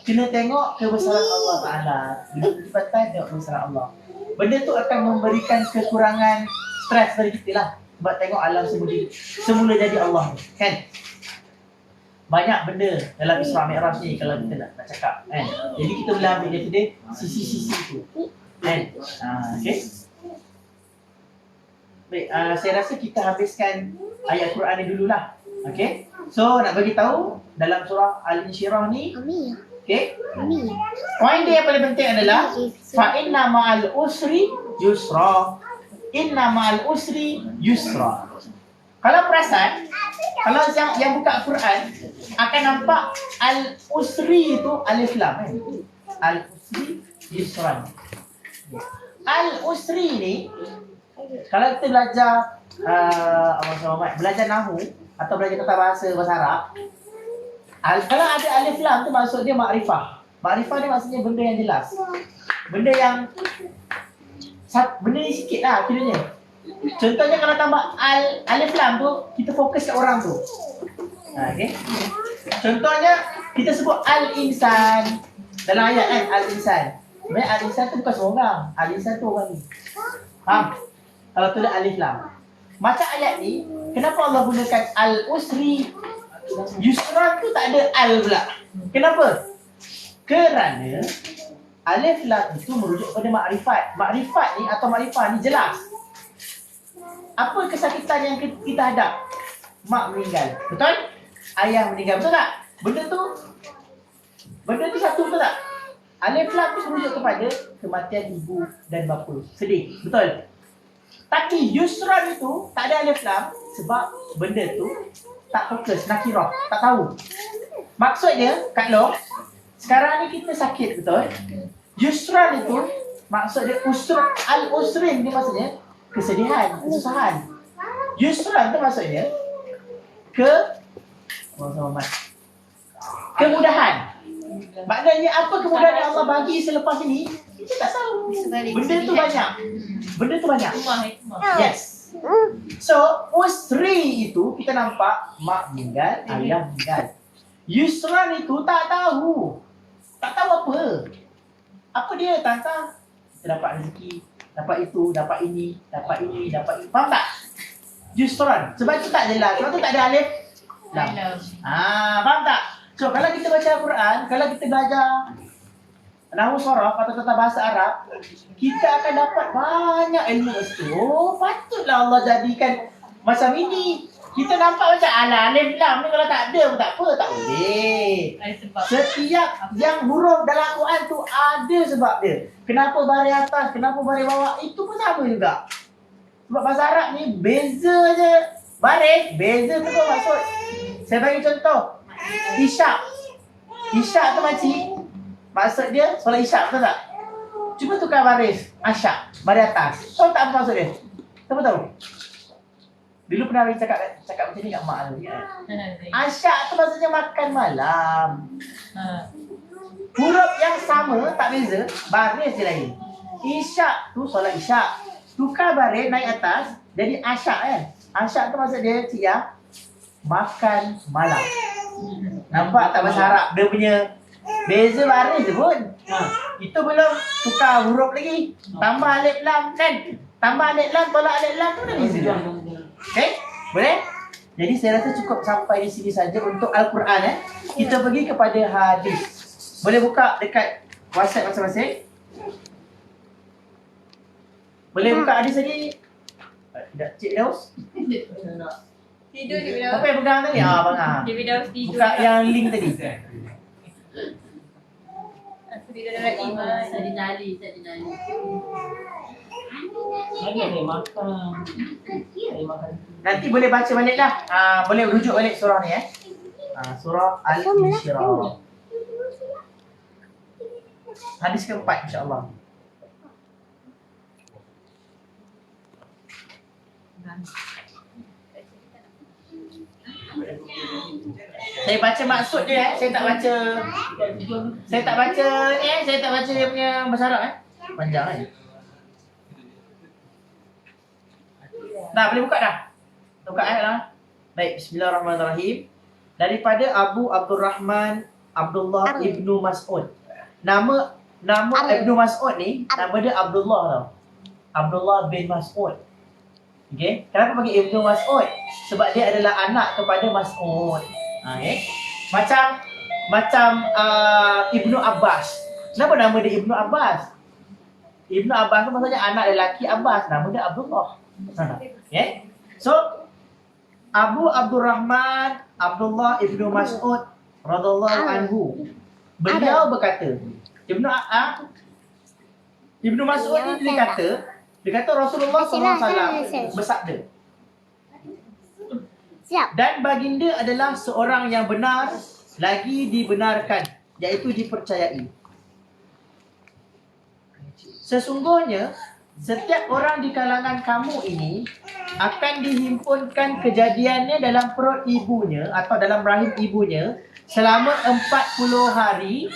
Kena tengok kebesaran Allah Ta'ala. Duduk di pantai tengok kebesaran Allah. Benda tu akan memberikan kekurangan stres pada kita lah. Sebab tengok alam semula jadi Allah. Kan? Banyak benda dalam Isra Mi'raj ni kalau kita nak cakap. Kan? Jadi kita boleh ambil daripada sisi-sisi tu. Kan? Okay? Baik, saya rasa kita habiskan ayat Quran ni dululah. Okay? So, nak bagi tahu dalam surah Al-Insyirah ni, okay? Poin dia yang paling penting adalah fa inna ma'al usri yusra. Inna ma'al usri yusra. Kalau perasan, kalau yang buka Quran akan nampak al-usri itu alif lam kan? Al-usri yusra. Al-usri ni kalau kita belajar belajar nahwu atau belajar tata bahasa Arab, kalau ada alif lam tu maksud dia makrifah. Makrifah ni maksudnya benda yang jelas. Benda ni sikit lah kiranya. Contohnya kalau tambah alif lam tu, kita fokus kat orang tu. Okay? Contohnya kita sebut al-insan dalam ayat kan, al-insan. Sebenarnya al-insan tu bukan semua orang. Al-insan tu orang ni. Faham? Kalau tulis alif lam. Macam ayat ni, kenapa Allah gunakan al-usri yusra tu tak ada al pula? Kenapa? Kerana alif lam itu merujuk pada makrifat. Makrifat ni atau makrifah ni jelas. Apa kesakitan yang kita hadap? Mak meninggal. Betul? Ayah meninggal. Betul tak? Benda tu satu, betul tak? Alif lam tu merujuk kepada kematian ibu dan bapa. Sedih, betul? Tapi yusran itu tak ada alif lam sebab benda tu tak fokus, nakirah, tak tahu. Maksudnya, Kak Long, sekarang ni kita sakit, betul? Yusran itu maksud dia al-usrin ni maksudnya kesedihan, kesusahan. Yusran tu maksudnya kemudahan. Maknanya apa kemudahan yang Allah bagi selepas ini? Kita tak tahu. Benda tu banyak. Benda tu banyak. Yes. So, usri itu kita nampak mak meninggal, ayah meninggal. Yusran itu tak tahu. Tak tahu apa. Apa dia? Tantang. Kita dapat rezeki, dapat itu, dapat ini, dapat ini, dapat ini. Faham tak? Yusran. Sebab itu tak jelas. Sebab itu tak ada alif lam. Faham tak? So, kalau kita baca Al-Quran, kalau kita belajar Nahwu Sharaf atau tata bahasa Arab, kita akan dapat banyak ilmu itu. Oh, patutlah Allah jadikan macam ini. Kita nampak macam alif lam ni kalau tak ada pun tak apa, tak boleh. Setiap yang huruf dalam Quran tu ada sebab dia. Kenapa baris atas, kenapa baris bawah, itu pun sama juga. Sebab bahasa Arab ni beza je. Baris, beza tu apa maksud? Saya bagi contoh. Isyak. Isyak tu makcik, maksud dia solat isyak, betul tak? Cuba tukar baris asyak, baris atas. Tahu tak apa maksud dia? Siapa tahu? Dulu pernah cakap macam ni kat mak tu. Asyak tu maksudnya makan malam. Huruf yang sama tak beza, baris je lain. Isyak tu solat isyak. Tukar baris naik atas jadi asyak kan. Asyak tu maksud dia cik ya, makan malam. Nampak tak bahasa Arab dia punya beza baris je pun. Itu belum tukar huruf lagi. Tambah alif lam kan. Tambah alif lam, tolak alif lam tu dah beza. Okay? Boleh? Jadi saya rasa cukup sampai di sini saja untuk Al-Quran. Kita pergi kepada hadis. Boleh buka dekat WhatsApp masing-masing? Boleh buka hadis lagi? Cik Daus? Tidur Cik Firdaus. Apa yang pegang tadi? Abang Cik Firdaus tidur. buka yang link tadi. Aku tidur dalam iman. Tadi nali. Lagi ada yang makan. Nanti boleh baca balik lah. Boleh rujuk balik surah ni surah Al-Insyirah. Hadis keempat insya-Allah. Saya baca maksud dia saya tak baca dia punya bahasa Arab panjang kan. Dah boleh buka dah. Buka ayat lah. Baik, bismillahirrahmanirrahim. Daripada Abu Abdurrahman Abdullah Ibnu Mas'ud. Nama Ibnu Mas'ud ni nama dia Abdullah tau. Abdullah bin Mas'ud. Okay. Kenapa panggil Ibnu Mas'ud? Sebab dia adalah anak kepada Mas'ud. Okay. Macam Ibnu Abbas. Kenapa nama dia Ibnu Abbas? Ibnu Abbas tu maksudnya anak lelaki Abbas. Nama dia Abdullah. Okay. So Abu Abdurrahman Abdullah Ibnu Mas'ud radhiyallahu anhu. Beliau berkata, Ibnu Mas'ud ni dia kata Rasulullah SAW bersabda, dan baginda adalah seorang yang benar lagi dibenarkan, iaitu dipercayai. Sesungguhnya setiap orang di kalangan kamu ini akan dihimpunkan kejadiannya dalam perut ibunya atau dalam rahim ibunya selama 40 hari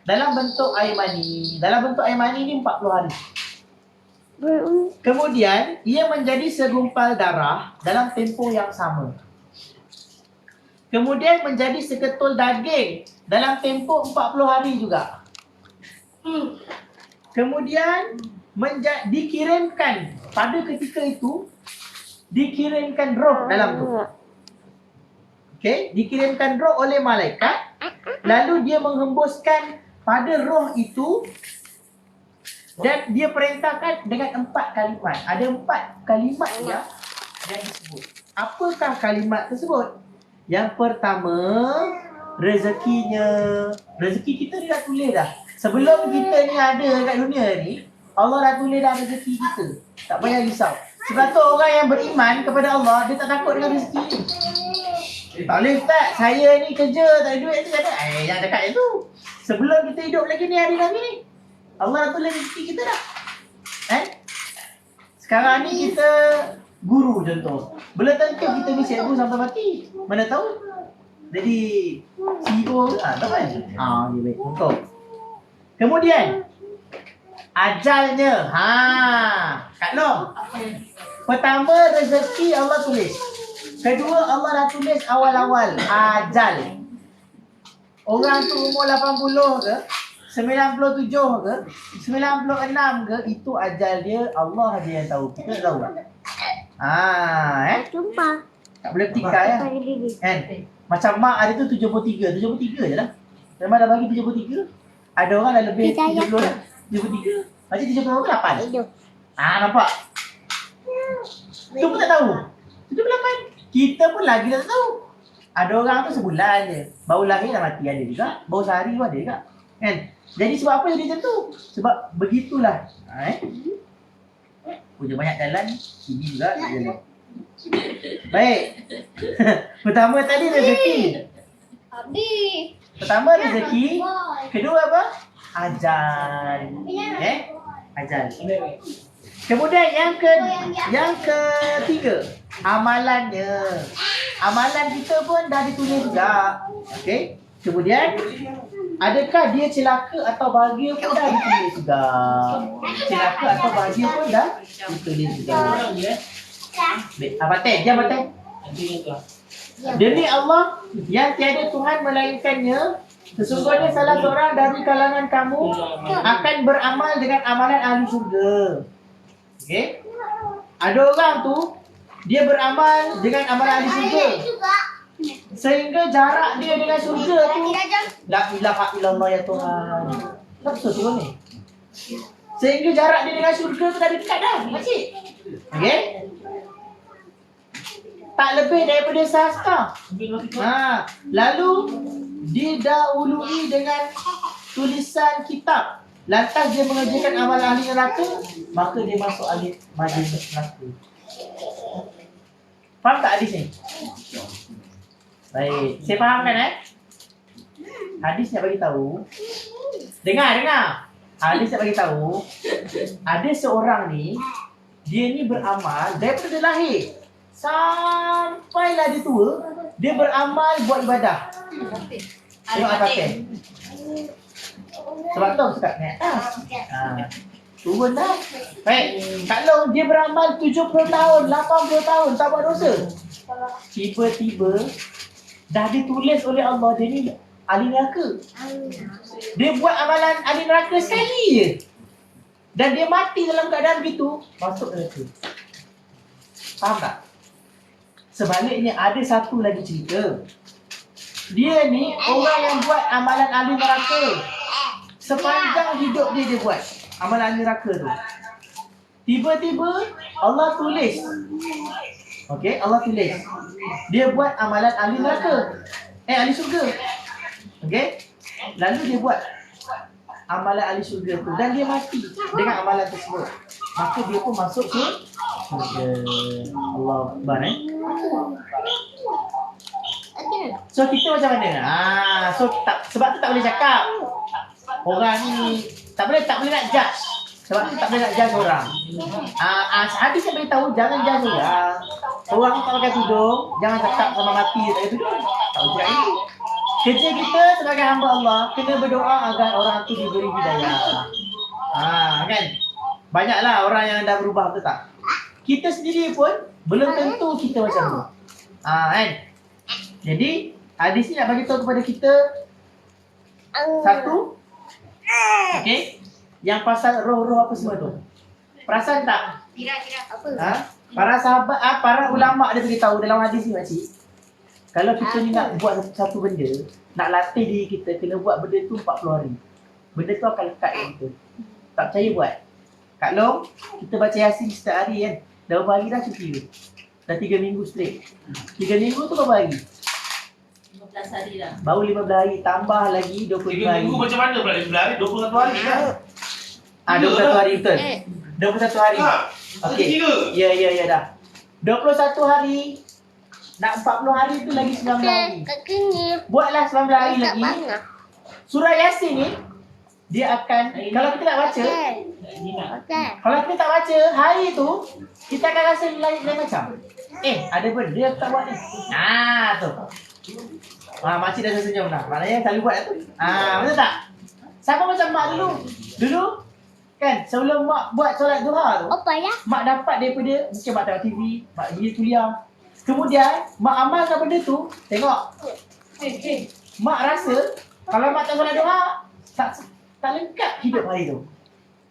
dalam bentuk air mani. Dalam bentuk air mani ni 40 hari. Kemudian ia menjadi segumpal darah dalam tempoh yang sama. Kemudian menjadi seketul daging dalam tempoh 40 hari juga. Kemudian dikirimkan pada ketika itu, dikirimkan roh dalam tu. Okay, dikirimkan roh oleh malaikat, lalu dia menghembuskan pada roh itu dan dia perintahkan dengan 4 kalimat. Ada 4 kalimat yang disebut. Apakah kalimat tersebut? Yang pertama, rezekinya. Rezeki kita dia dah tulis dah. Sebelum kita ni ada kat dunia ni, Allah dah tulis dah rezeki kita. Tak payah risau. Sebab tu orang yang beriman kepada Allah, dia tak takut dengan rezeki ni. Tak boleh Ustaz, saya ni kerja tak ada duit tu kata. Jangan cakap yang tu. Sebelum kita hidup lagi ni hari Nabi ni, Allah dah tulis rezeki kita dah. Sekarang ni kita guru contoh. Belum tentu kita ni cikgu sampai mati. Mana tahu? Jadi CEO tak kan? Dia baik. Contoh. Kemudian ajalnya. Kak Long. Pertama rezeki Allah tulis. Kedua Allah dah tulis awal-awal ajal. Orang tu umur 80 ke, 97 ke, 96 ke, itu ajal dia, Allah je yang tahu. Kita tak tahu tak? Jumpa. Tak boleh petikai ya. Kan? Macam mak ada tu 73 je lah. Memang dah bagi 73. Ada orang dah lebih 70 dah. 73. Macam 70 ke 8? Hidup. Nampak? Tu pun tak tahu. 78. Kita pun lagi tak tahu. Ada orang tu sebulan je. Baru lahir dah mati ada juga. Baru sehari pun ada juga. Kan? Jadi sebab apa jadi macam tu? Sebab begitulah. Punya banyak jalan. Ini juga jalan. Baik. Pertama tadi rezeki. Pertama rezeki. Kedua apa? Ajal. Ajal. Kemudian yang ketiga, amalannya. Amalan kita pun dah ditulis juga. Okey. Kemudian adakah dia celaka atau bahagia pun dah ditulis juga. Celaka atau bahagia pun dah ditulis juga. Baik, Batin, diam Batin. Demi Allah yang tiada Tuhan melainkannya, sesungguhnya salah seorang dari kalangan kamu akan beramal dengan amalan ahli syurga. Okey? Ada orang tu dia beramal dengan amalan ahli syurga. Sehingga jarak dia dengan syurga tu la ilaha illallah ya Tuhan. Tak betul turun ni. Sehingga jarak dia dengan syurga tu dah dekat dah, makcik. Okey? Tak lebih daripada sehasta. Lalu didahului dengan tulisan kitab. Lantas dia mengerjakan amalan ahli neraka, maka dia masuk ahli majlis neraka. Faham tak hadis ni? Baik, saya fahamkan Hadis nak bagi tahu. Dengar. Hadis nak bagi tahu, ada seorang ni, dia ni beramal daripada dia lahir sampailah dia tua, dia beramal buat ibadah. Tengok Al-Fatih. Sebab tu aku cakap ni atas. Turun dah. Baik, kalau dia beramal 70 tahun, 80 tahun tak buat dosa, tiba-tiba dah ditulis oleh Allah dia ni ahli neraka. Dia buat amalan ahli neraka sekali je, dan dia mati dalam keadaan begitu, masuk neraka. Faham tak? Sebaliknya ada satu lagi cerita. Dia ni orang yang buat amalan ahli neraka. Sepanjang hidup dia buat amalan ahli neraka tu. Tiba-tiba Allah tulis. Okey, Allah tulis. Dia buat amalan ahli neraka. Ahli syurga. Okey? Lalu dia buat amalan ahli syurga tu dan dia mati dengan amalan tersebut. Maka dia pun masuk ke syurga. Allah Akbar. So kita macam mana? Sebab tu tak boleh cakap orang ni tak boleh nak judge. Sebab tu tak boleh nak judge orang. Hadis yang beritahu jangan judge orang. Orang ni tak pakai tudung, jangan cakap sama mati dia tak pakai tudung. Tak boleh cakap itu. Kerja kita sebagai hamba Allah, kena berdoa agar orang tu diberi hidayah. Kan? Banyaklah orang yang dah berubah, betul tak? Kita sendiri pun belum tentu kita macam tu. Kan? Jadi, hadis ni nak bagi tahu kepada kita satu, okey, yang pasal roh-roh apa semua tu. Perasan tak? Kira. Para sahabat, para ulama dia beritahu dalam hadis ni, makcik, kalau kita ni nak buat satu benda, nak latih diri kita, kena buat benda tu 40 hari. Benda tu akan lekat kat kita. Tak percaya buat. Kak Long, kita baca Yasin setiap hari kan. Dah berapa hari dah cuti tu? Dah 3 minggu straight. 3 minggu tu berapa hari? 15 hari lah. Baru 15 hari, tambah lagi 20 3 hari. minggu macam mana pula 15 hari? 21 hari kan? 21 hari betul. 21 hari. Okey. Kira. Ya dah. 21 hari. Nak 40 hari tu lagi 19 hari. Kakinya. Buatlah 19 hari Tak lagi. banyak. Surah Yasin ni dia akan, kalau kita nak baca, Okey. kalau kita tak baca hari tu, kita akan rasa lain macam. Ada benda aku tak buat ni. Tu. Makcik dah senyum dah. Maknanya selalu buat tu. Betul tak? Sama macam mak dulu. Dulu kan sebelum mak buat solat duha tu, Apa ya? mak dapat daripada mungkin mak tengok TV, mak pergi kuliah. Kemudian mak amalkan benda tu, tengok. Mak rasa kalau mak tak solat duha, tak lengkap hidup hari tu.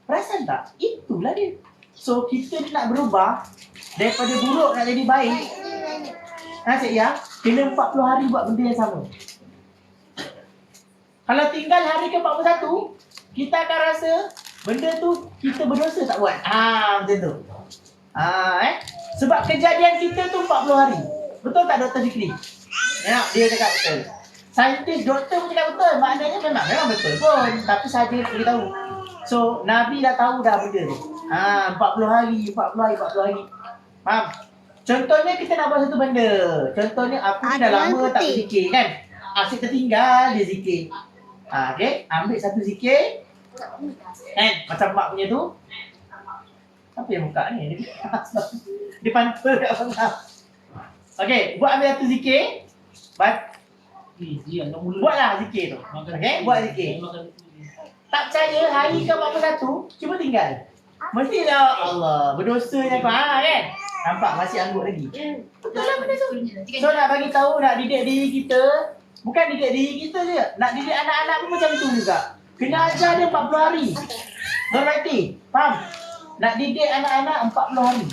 Perasan tak? Itulah dia. So kita ni nak berubah daripada buruk nak jadi baik. Cik ya, kena 40 hari buat benda yang sama. Kalau tinggal hari ke-41, kita akan rasa benda tu kita berdosa tak buat. Macam tu. Sebab kejadian kita tu 40 hari. Betul tak Dr. Fikri? Ya, dia cakap betul. Saintis doktor pun cakap betul. Maknanya memang betul pun. Tapi saja nak beritahu. So, Nabi dah tahu dah benda tu. 40 hari. Faham? Contohnya kita nak buat satu benda. Contohnya aku ni dah lama tak berzikir kan. Asyik tertinggal dia zikir. Okay, ambil satu zikir. Kan, macam mak punya tu. Apa yang buka ni? Dia pantul kat sana. Okay, buat ambil satu zikir. Buatlah zikir tu. Okay, buat zikir. Tak percaya hari ke-41, cuba tinggal. Mestilah Allah, berdosanya kau kan? Nampak masih anggut lagi. Betul lah benda tu. So nak bagi tahu, nak didik diri kita, bukan didik diri kita je, nak didik anak-anak pun macam tu juga. Kena ajar dia 40 hari. Berarti, faham? Nak didik anak-anak 40 hari.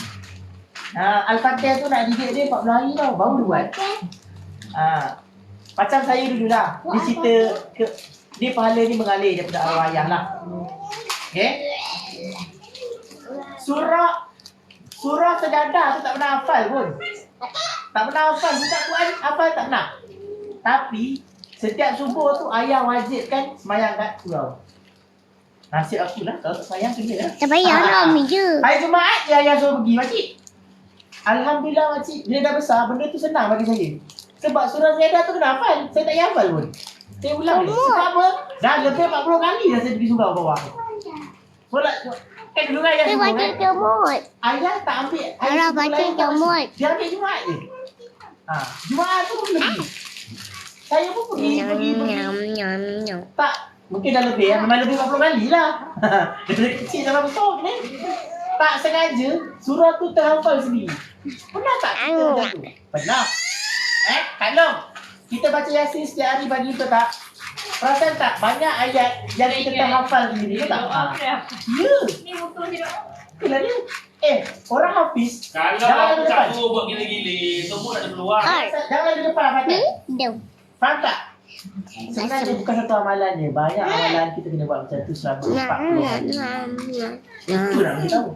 Al-Fatihah tu nak didik dia 40 hari tau, baru dia buat. Macam saya dululah, dia cerita dia pahala ni mengalir daripada arwah ayah lah. Okay? Surah Sejadah tu tak pernah hafal pun. Tak pernah hafal. Buka Quran, hafal tak pernah. Tapi, setiap subuh tu ayah wajibkan semayang kat surau. Nasib aku lah. Kalau tak sayang, kena lah. Tak payah lah, Umi je. Hari Jumaat, dia ayah suruh pergi, makcik. Alhamdulillah, makcik. Bila dah besar, benda tu senang bagi saya. Sebab surah Sejadah tu kena hafal. Saya tak payah hafal pun. Saya ulang ni. Sebab apa? Dah lebih 40 kali dah saya pergi surau bawah. Solat. Kan dulu ayah Dia suruh baca kan. jemut. Ayah tak ambil. Ayah baca jemut. Dia ambil Jumaat je. Jumaat tu pun pergi. Saya pun pergi. Nyam. Tak. Mungkin dah lebih ya. Memang lebih 40 kali lah. Dari kecil sampai besar kan. Tak sengaja surah tu terhafal sendiri. Pernah tak kita macam tu? Pernah. Kak Long, kita baca Yasin setiap hari pagi tu tak? Perasan tak? Banyak ayat yang kita terhafal sendiri ke tak? Ya. Ni betul je doa. Itulah dia. Orang hafiz. Kalau Jangan aku ada depan. campur buat gila-gila, semua nak ada peluang. Jangan ada depan. Dah. Faham tak? Sebenarnya bukan satu amalan je. Banyak amalan kita kena buat macam tu selama 40 hari. Itu nak bagi tahu.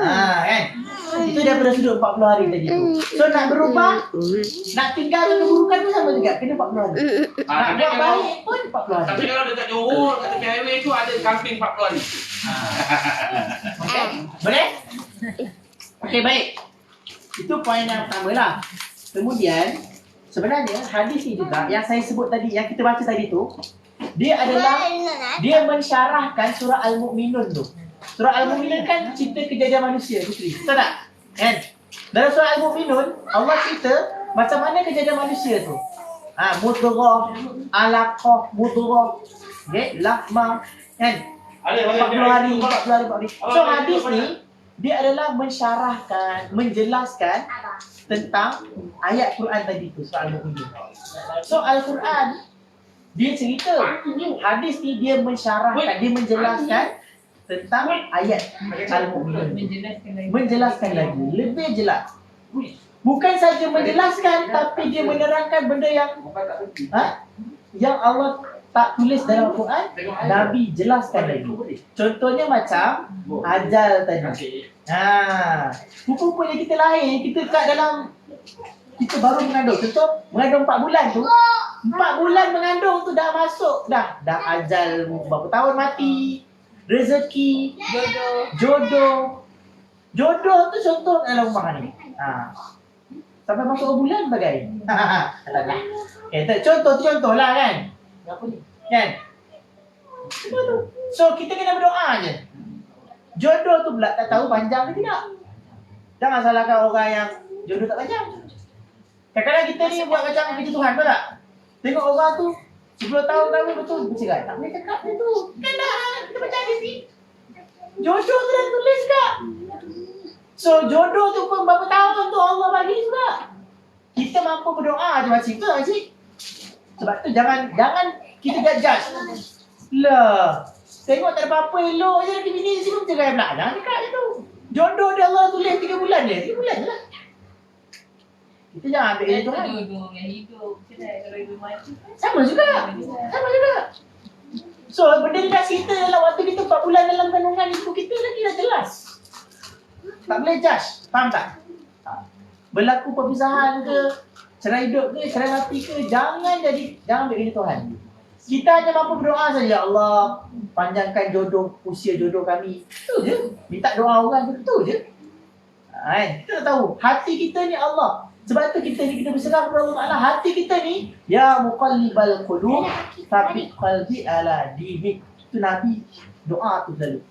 Kan? Itu daripada sudut 40 hari tadi tu. So nak berubah, nak tinggalkan keburukan pun sama juga. Kena 40 hari. Nak Tapi buat kalau baik pun 40 hari. tapi kalau dekat Johor, kat tepi highway tu ada camping 40 hari. Okay? Boleh? Okey, baik. Itu poin yang pertama lah. Kemudian, sebenarnya hadis ni juga yang saya sebut tadi, yang kita baca tadi tu, dia adalah, dia mensyarahkan surah Al-Mu'minun tu. Surah Al-Mu'minun kan cerita kejadian manusia, Putri. Betul tak? Kan? Dalam surah Al-Mu'minun, Allah cerita macam mana kejadian manusia tu. Mudghah, alaqah, mudghah, okay? Lahma, kan? 40 hari. So hadis ni, dia adalah mensyarahkan, menjelaskan tentang ayat Quran tadi tu, surah Al-Mu'minun. So Al-Quran, dia cerita. Hadis ni dia mensyarahkan, dia menjelaskan tentang ayat Al-Mu'minun. Menjelaskan lagi, lebih jelas. Bukan saja menjelaskan, tapi dia menerangkan benda yang yang Allah tak tulis dalam Quran, Nabi jelaskan lagi. Contohnya macam ajal tadi. Rupa-rupa kita lahir, kita kat dalam, kita baru mengandung. Contoh, mengandung 4 bulan tu, 4 bulan mengandung tu dah masuk dah ajal berapa tahun mati, rezeki, jodoh tu contoh dalam rumah ni. Sampai masuk bulan bagai. Alah. Contoh-contoh lah kan. Apa ni? Kan? So kita kena berdoa je. Jodoh tu pula tak tahu panjang ke tidak. Jangan salahkan orang yang jodoh tak panjang. Kadang-kadang kita ni buat macam kerja Tuhan, betul tak? Tengok orang tu 10 tahun kahwin betul bercerai. Tak boleh cakap dia tu. Kan dah kita baca hadis ni. Jodoh tu dah tulis kak. So jodoh tu pun berapa tahun tu Allah bagi juga. Kita mampu berdoa je macam tu makcik. Sebab tu jangan kita judge. Lah, tengok tak ada apa-apa elok je lagi bini sini bercerai pula. Jangan cakap je tu. Jodoh dia Allah tulis 3 bulan je. 3 bulan je lah. Kita jangan ambil itu kan. Jodoh dengan hidup. Kalau hidup mati. Sama juga. So benda ni dah cerita dalam waktu kita 4 bulan dalam kandungan ibu kita lagi dah jelas. Tak boleh judge. Faham tak? Berlaku perpisahan ke, cerai hidup ke, cerai mati ke, jangan ambil kerja Tuhan. Kita hanya mampu berdoa saja, ya Allah, panjangkan usia jodoh kami. Itu je. Minta doa orang tu je. Kita tak tahu. Hati kita ni Allah. Sebab tu kita ni kena berserah kepada Allah Ta'ala. Hati kita ni, ya muqallibal qulub, tapi qalbi ala dinik. Itu Nabi doa tu selalu.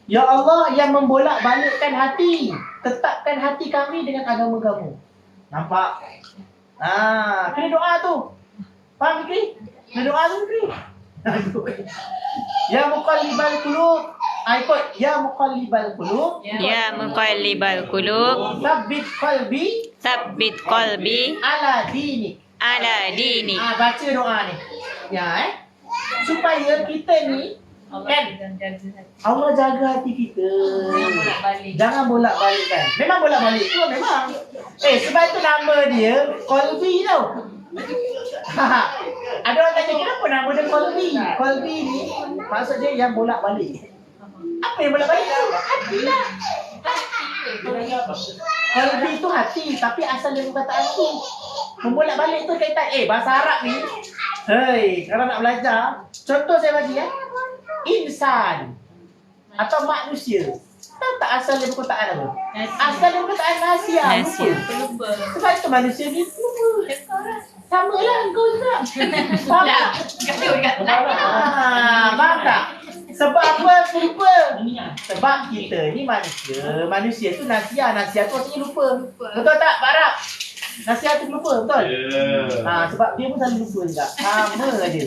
Ya Allah yang membolak-balikkan hati, tetapkan hati kami dengan agama kamu. Nampak? Kena doa tu. Faham Fikri? Kena doa tu Fikri. Ya muqallibal qulub. Ikut ya muqallibal qulub. Ya muqallibal qulub, Sabbit qalbi ala dinik. ala dinik. Baca doa ni. Ya supaya kita ni kan Allah jaga hati kita. Jangan bolak-balikkan. Memang bolak-balik tu memang. Sebab tu nama dia Qalbi tau. Ada orang tanya kenapa nama dia Qalbi? Qalbi ni maksud dia yang bolak-balik. Apa yang bolak-balik? Hati lah. Qalbi tu hati, tapi asal dia perkataan tu. Membolak-balik tu kaitan bahasa Arab ni. Kalau nak belajar, contoh saya bagi insan atau manusia. Tahu tak asal dia perkataan apa? Asal dia perkataan Nasia. Lupa. Sebab itu manusia ni lupa. Sama lah kau juga. Faham tak? Faham tak? Sebab apa aku lupa? Sebab kita ni manusia. Manusia tu Nasia. Nasia tu maksudnya lupa. Betul tak Pak Arab? Nasia tu lupa, betul? Sebab dia pun selalu lupa juga. Sama aja.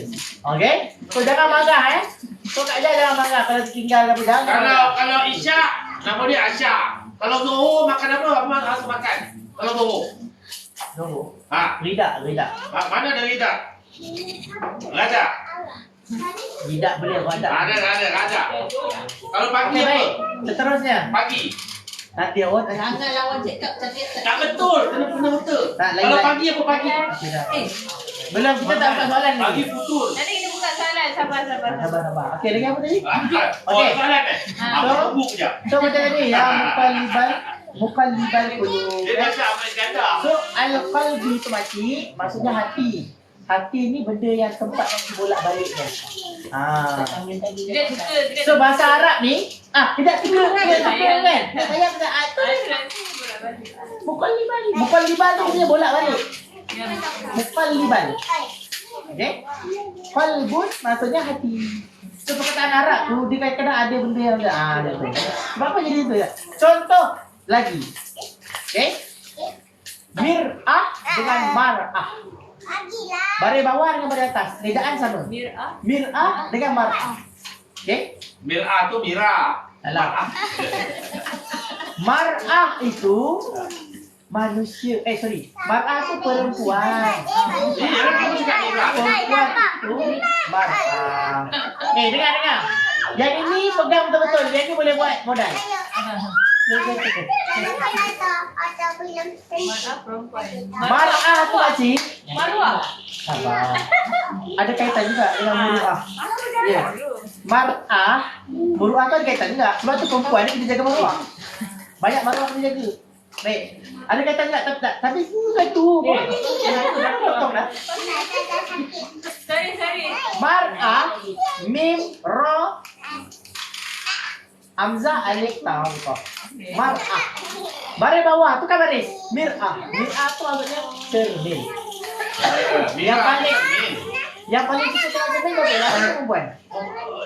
Okay? So jangan marah So Kak Jai jangan marah kalau tertinggal apa jangan. Kalau Isyak, nama dia Asyak. Kalau Zohor makan apa harus makan? Kalau Zohor. Zohor. Rida. Mana ada Rida? Raja. Tidak boleh ada. Raja. Kalau pagi Okay, apa? baik. Seterusnya. Pagi. Nanti awak Jangan lawan cakap Tak betul. Kena betul. Tak, lain Kalau lain. pagi apa pagi? Belum kita tak buka soalan Pagi lagi. putul. Nanti kita buka soalan. Sabar. Okey, lagi apa tadi? Okey. Soalan Apa So- buku je? So macam tadi ya muqallibal qulub. Dia biasa apa ganda. So al-qalbi tu maksudnya hati. Hati ni benda yang tempat yang bolak-baliknya. Tidak suka. So bahasa Arab ni tidak suka kan? Saya kata muqallibal. Muqallibal tu maksudnya bolak-balik. Muqallibal. Okey? Qalbun maksudnya hati. So perkataan Arab tu dia kadang-kadang ada benda yang dia tu. Sebab apa jadi tu ya? Contoh lagi. Okey? Mir'ah dengan mar'ah. Baris bawah dengan baris atas. Ejaan sama. Mir'ah dengan mar'ah. Okey? Mir'ah tu Mira. Alah. Mar'ah itu manusia. Mar'ah tu perempuan. Dia kamu cakap Mira. Perempuan itu mar'ah. Dengar. Yang ini pegang betul-betul. Yang ini boleh buat modal. Mar'ah tu pakcik. Maruah. Sabar. Ada kaitan juga dengan muru'ah. Ya. Mar'ah, muru'ah tu ada kaitan juga. Sebab tu perempuan ni kita jaga muru'ah. Banyak maru'ah kita jaga. Baik. Ada kaitan juga tapi bukan tu. Orang ni potong Tengok dah. Sorry. Mar'ah, mim, ro, hamzah, alif, ta, kau. Mar'ah. Baris bawah tu kan baris. Mir'ah. Mir'ah tu maksudnya cermin. Yang paling kita tengok cermin kau lah perempuan.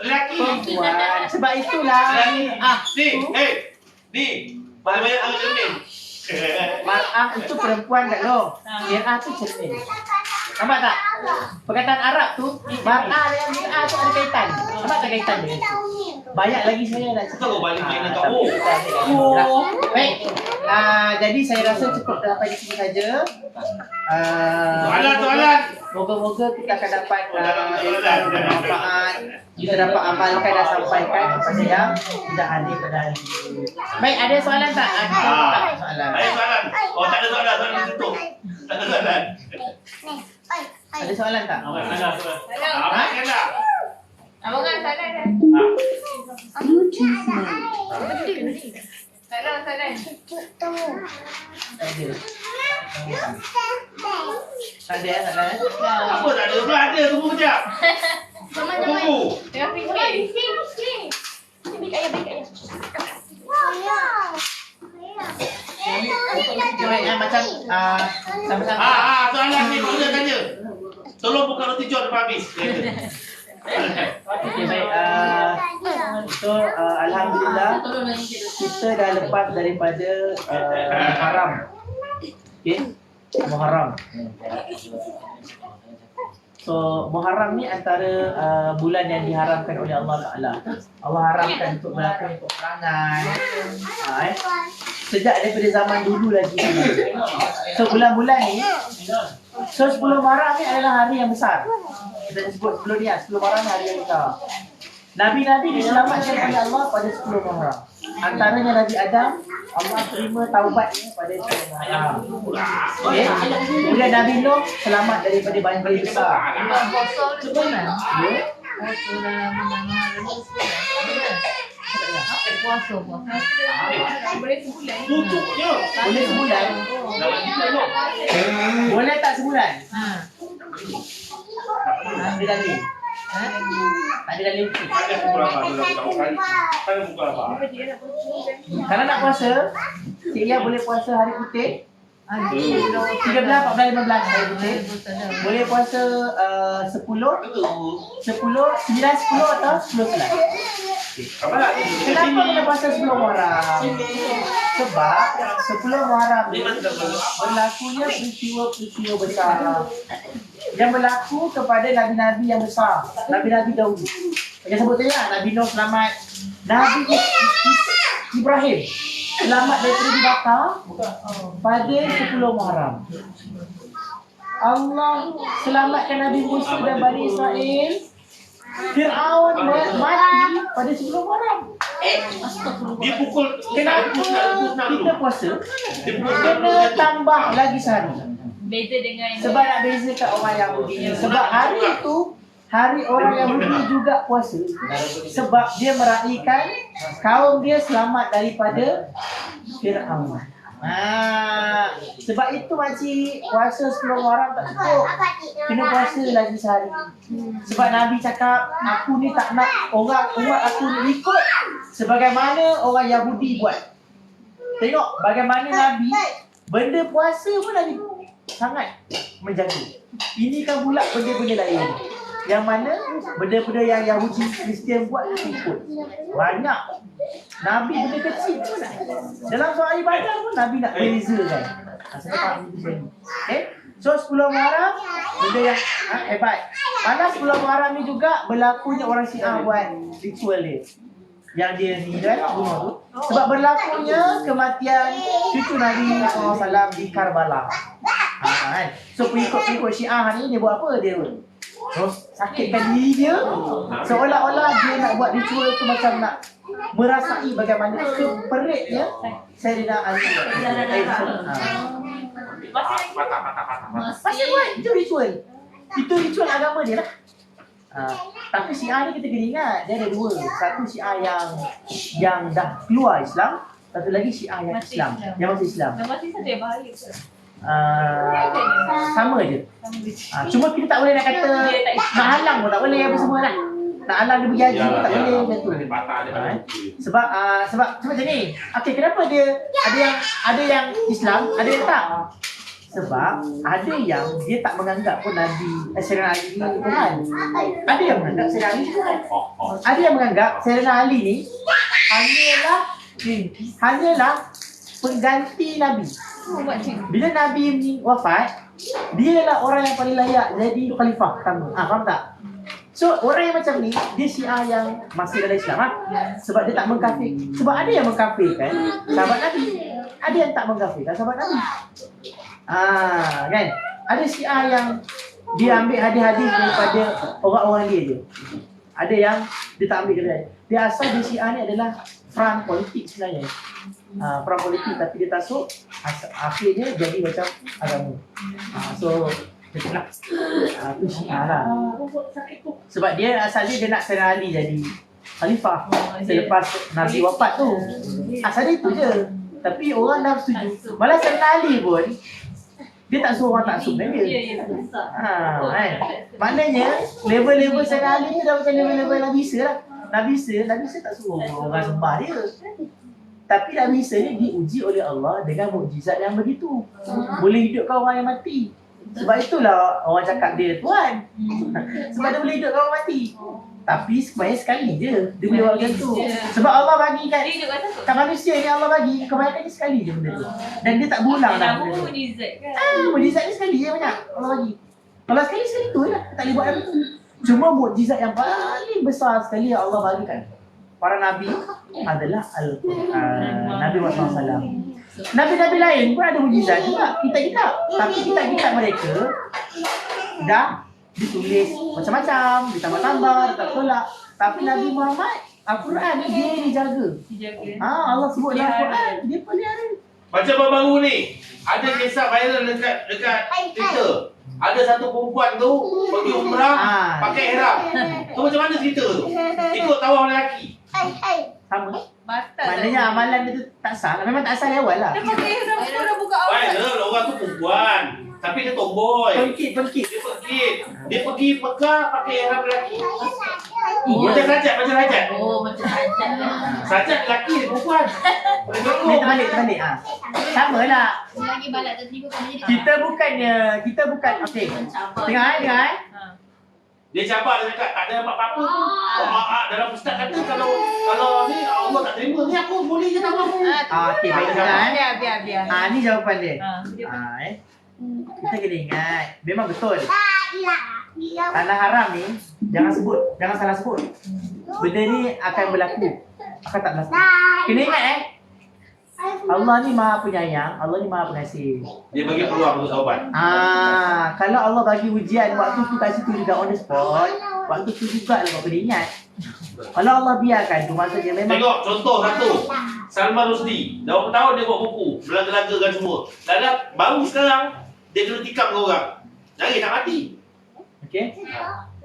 Lelaki. Perempuan. Sebab itulah mir'ah Ni, tu. ni. Banyak orang cermin. Mar'ah itu perempuan tak long. Mir'ah tu cermin. Nampak tak? Perkataan Arab tu mar'ah dengan mir'ah tu ada kaitan. Nampak tak kaitan dia? Banyak lagi saya nak cakap. Kau balik main Tapi kau. kita ada. Baik. Jadi saya rasa cukup sampai di sini saja. Soalan. Moga-moga kita akan dapat ilmu bermanfaat. Kita dapat amalkan dan sampaikan kepada yang tidak hadir pada hari ini. Baik, ada soalan tak? Ada soalan. Ada soalan. Oh, tak ada soalan. Soalan tutup. Tak ada soalan. Ada soalan tak? Abang kena. Abang kan salah dah. Salah. Tak ada. Tak ada, tak ada. Apa tak ada? Pula ada. Tunggu kejap. Tunggu. Tengah fikir. Baik, macam sama-sama. Soalan ni boleh tanya. Tolong buka roti john depan habis. Okey, baik. So, alhamdulillah kita dah lepas daripada Muharram. Okey, Muharram. So, Muharram ni antara bulan yang diharamkan oleh Allah Taala. Allah haramkan untuk melakukan peperangan. Sejak daripada zaman dulu lagi. So, bulan-bulan ni, so 10 Muharram ni adalah hari yang besar. Kita sebut sebelum ni, 10 Muharram ni hari yang besar. Nabi-nabi diselamatkan oleh Allah pada 10 Muharram. Antaranya Nabi Adam, Allah terima taubatnya pada 10 Muharram. Okey. Kemudian Nabi Nuh selamat daripada banjir besar. Ya. Boleh sebulan. Tutupnya. Boleh sebulan? Dalam kita tu. Boleh tak sebulan? Tak ada dalil. Tak ada dalil. Ada pukul apa? Ada pukul apa? Kalau nak puasa, Cik Ia boleh puasa hari putih. 13, 14, 15 hari putih. Boleh puasa 10, 9, 10 atau 10 11. Apa lagi? Kenapa kena puasa 10 Muharram? Sebab 10 Muharram ni berlakunya peristiwa-peristiwa besar yang berlaku kepada Nabi-Nabi yang besar, Nabi-Nabi dahulu. Macam sebut tadi lah, Nabi Nuh selamat, Nabi Ibrahim selamat daripada dibakar pada 10 Muharram. Allah selamatkan Nabi Musa dan Bani Israel. Fir'aun mati pada 10 Muharram. Dia pukul. Kenapa kita puasa? Kena tambah lagi sehari. Beza dengan Sebab nak bezakan orang Yahudi. Sebab hari itu hari orang Yahudi juga puasa. Sebab dia meraihkan kaum dia selamat daripada Fir'aun. Sebab itu makcik puasa 10 Muharram tak cukup. Kena puasa lagi sehari. Sebab Nabi cakap, aku ni tak nak orang umat aku ni ikut sebagaimana orang Yahudi buat. Tengok bagaimana Nabi benda puasa pun Nabi sangat menjaga. Ini kan pula benda-benda lain yang mana benda-benda yang Yahudi Kristian buat ikut. Banyak. Nabi benda kecil pun nak. Dalam soal ibadah pun Nabi nak bezakan. Okay? So 10 Muharram benda yang hebat. Mana 10 Muharram ni juga berlakunya orang Syiah buat ritual dia. Yang dia ni kan bunuh tu. Sebab berlakunya kematian cucu Nabi SAW di Karbala. Kan? So pengikut-pengikut Syiah ni dia buat apa dia? Terus sakitkan diri dia. Seolah-olah dia nak buat ritual tu macam nak merasai bagaimana keperitnya Sayyidina Ali. Pasal buat itu ritual. Itu ritual agama dia lah. Tapi Syiah ni kita kena ingat dia ada dua. Satu Syiah yang dah keluar Islam, satu lagi Syiah yang Islam, yang masih Islam. Nama satu yang bahaya ke? sama je. Cuma kita tak boleh nak kata nak halang pun tak boleh apa semua lah. Nak halang dia pergi haji pun tak boleh macam tu. Sebab macam ni. Okey, kenapa ada yang Islam, ada yang tak? Sebab ada yang dia tak menganggap pun Nabi Sayyidina Ali ni Tuhan. Ada yang menganggap Sayyidina Ali Tuhan. Ada yang menganggap Sayyidina Ali ni hanyalah pengganti Nabi. Bila Nabi ni wafat, dia lah orang yang paling layak jadi khalifah pertama. Faham tak? So orang yang macam ni, dia Syiah yang masih dalam Islam sebab dia tak mengkafir. Sebab ada yang mengkafirkan sahabat Nabi, ada yang tak mengkafirkan sahabat Nabi. Kan? Ada Syiah yang dia ambil hadis-hadis daripada orang-orang dia je. Ada yang dia tak ambil kedai. Dia asal dia Syiah ni adalah front politik sebenarnya. Front politik tapi dia tasuk akhirnya jadi macam agama. So itulah. Itu Syiah lah. Sebab dia asalnya dia nak Sayyidina Ali jadi khalifah selepas Nabi wafat tu. Asal dia tu je. Tapi orang dah setuju. Malah Sayyidina Ali pun dia tak suruh orang taksub dengan dia. Kan? Maknanya level-level Sayyidina Ali tu dah macam level-level Nabi Isa lah. Nabi Isa tak suruh orang sembah dia. Tapi Nabi Isa ni diuji oleh Allah dengan mukjizat yang begitu. Boleh hidupkan orang yang mati. Sebab itulah orang cakap dia Tuhan. Sebab dia boleh hidupkan orang mati. Tapi sebenarnya sekali je dia boleh buat macam tu. Sebab Allah bagi kat manusia ni, Allah bagi kebanyakannya sekali je benda tu. Dan dia tak berulang dah. Nama mujizat kan. Mukjizat ni sekali je banyak Allah bagi. Kalau sekali tu lah, tak boleh buat apa tu. Cuma mukjizat yang paling besar sekali yang Allah bagikan para nabi adalah Al-Quran. Nabi Muhammad SAW. Nabi-nabi lain pun ada mukjizat juga. Kitab-kitab. Tapi kitab-kitab mereka dah ditulis macam-macam, ditambah-tambah, tak tolak. Tapi Nabi Muhammad, Al-Quran ni dia dijaga. Allah sebut dalam Al-Quran, dia pelihara. Macam baru-baru ni, ada kisah viral dekat Twitter. Ada satu perempuan tu pergi umrah pakai ihram. Tu macam mana cerita tu? Ikut tawaf lelaki. Sama. Batal. Maknanya amalan dia tu tak sah. Memang tak sah dari awal lah. Dia pakai ihram pun dah buka awal. Viral, orang tu perempuan. Tapi dia tomboy. Pengkit. Dia pergi Mekah pakai ihram lelaki. Iya. Macam sajat. Macam sajat lah. Sajat lelaki dia perempuan. Ni terbalik. Sama lah. Lagi balak tertiga kan jadi. Kita bukan okey. Dengar. Dia cabar, dia cakap tak ada apa-apa tu. Dalam ustaz kata kalau ni Allah tak terima, ni aku boleh je tawaf. Okey, baik dengar. Biar. Ni jawapan dia. Kita kena ingat, memang betul. Tanah haram ni jangan salah sebut. Benda ni akan berlaku, akan tak berlaku. Kena ingat Allah ni Maha Penyayang, Allah ni Maha Pengasih. Dia bagi peluang untuk taubat. Kalau Allah bagi ujian waktu tu kat situ juga on the spot, waktu tu juga lah kau kena ingat. Kalau Allah biarkan tu maksudnya memang. Tengok contoh satu, Salman Rushdie. Dah berapa tahun dia buat buku, belaga-lagakan semua. Dan baru sekarang dia kena tikam ke orang. Nari nak mati. Okey.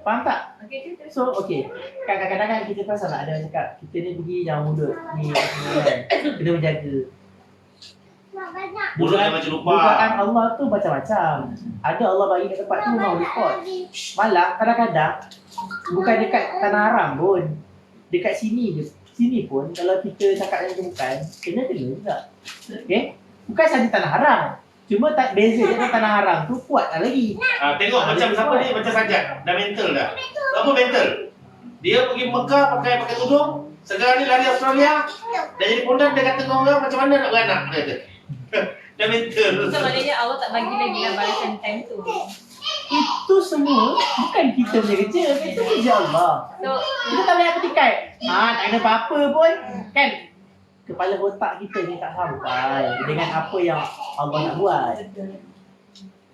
Faham tak? Okey, cerita. So okey. Kadang-kadang kita pasal ada orang cakap kita ni pergi jangan mulut. Ni kan. Kita menjaga. Mulut jangan macam lupa. Dugaan Allah tu macam-macam. Ada Allah bagi kat tempat tu memang report. Malah kadang-kadang bukan dekat tanah haram pun. Dekat sini je. Sini pun kalau kita cakap yang bukan, kena juga. Okey? Bukan saja tanah haram. Cuma tak beza dia dengan tanah haram tu kuat lagi. Tengok macam siapa ni, macam Sajat. Dah mental dah. Apa mental? Dia pergi Mekah pakai tudung. Sekarang ni lari Australia. Dah jadi pondan, dia kata dengan orang macam mana nak beranak. Dia kata. Dah mental. So maknanya Allah tak bagi lagi lah balasan time tu. Itu semua bukan kita punya kerja. Itu kerja Allah. So Kita tak boleh nak petikai. Tak ada apa-apa pun. Kan? Kepala otak kita ni tak sampai dengan apa yang Allah nak buat.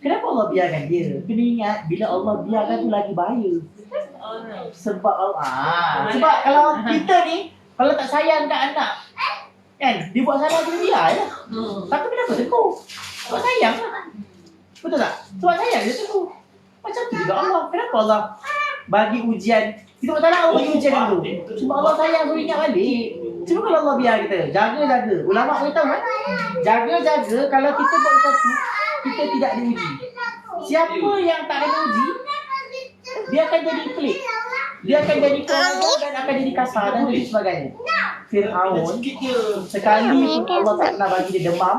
Kenapa Allah biarkan dia? Kena ingat, bila Allah biarkan tu lagi bahaya. Sebab Allah. Sebab kalau kita ni, kalau tak sayang kat anak, kan? Dia buat salah, dia biar je. Tapi kenapa tegur? Sebab sayang lah. Betul tak? Sebab sayang dia tegur. Macam tu juga Allah. Kenapa Allah bagi ujian? Kita tak tahu bagi ujian dulu. Cuma Allah sayang, suruh ingat balik. Cuma kalau Allah biar kita, jaga-jaga. Ulama' beritahu kan? Jaga-jaga kalau kita buat sesuatu, kita tidak diuji. Siapa yang tak kena uji, dia akan jadi pelik. Dia akan jadi kotor dan akan jadi kasar dan sebagainya. Fir'aun sekali pun Allah tak pernah bagi dia demam,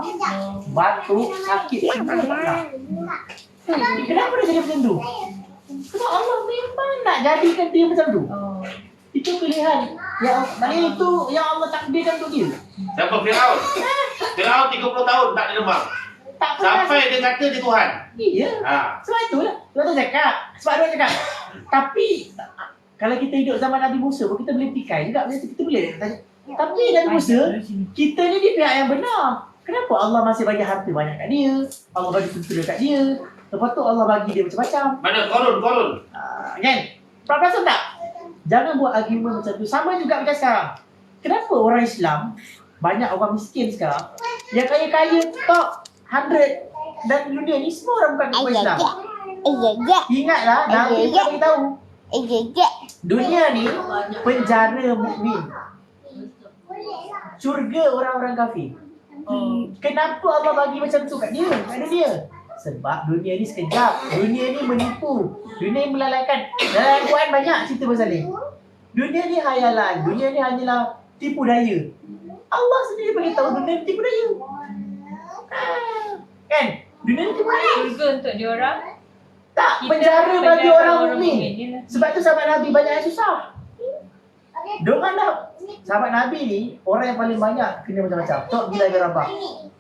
batuk, sakit, semua tak pernah. Kenapa dia jadi macam tu? Sebab Allah memang nak jadikan dia macam tu. Itu pilihan. Maknanya itu yang Allah takdirkan untuk dia. Siapa Firaun? Firaun 30 tahun tak ada demam. Tak pernah. Sampai dia kata dia Tuhan. Iya. Sebab itulah. Sebab tu cakap. Sebab dia cakap. Tapi kalau kita hidup zaman Nabi Musa pun kita boleh tikai juga. Kita boleh tanya. Tapi Nabi Musa, kita ni di pihak yang benar. Kenapa Allah masih bagi harta banyak kat dia? Allah bagi tentera kat dia. Lepas tu Allah bagi dia macam-macam. Mana Korun? Kan? Perasan tak? Jangan buat argument macam tu. Sama juga macam sekarang. Kenapa orang Islam, banyak orang miskin sekarang, yang kaya-kaya top 100 dan dunia ni semua orang bukan orang Islam. Ingatlah, Nabi tak beritahu. Dunia ni penjara mukmin, syurga orang-orang kafir. Kenapa Allah bagi macam tu kat dia, kat dunia? Sebab dunia ni sekejap. Dunia ni menipu. Dunia ni melalaikan. Dalam Al-Quran banyak cerita pasal ni. Dunia ni hayalan. Dunia ni hanyalah tipu daya. Allah sendiri beritahu dunia ni tipu daya. Kan? Dunia ni tipu daya. Surga untuk diorang. Tak, penjara bagi orang mukmin. Sebab tu sahabat Nabi banyak yang susah. Diorang dah, sahabat Nabi ni, orang yang paling banyak kena macam-macam. Tok Bilal bin Rabah.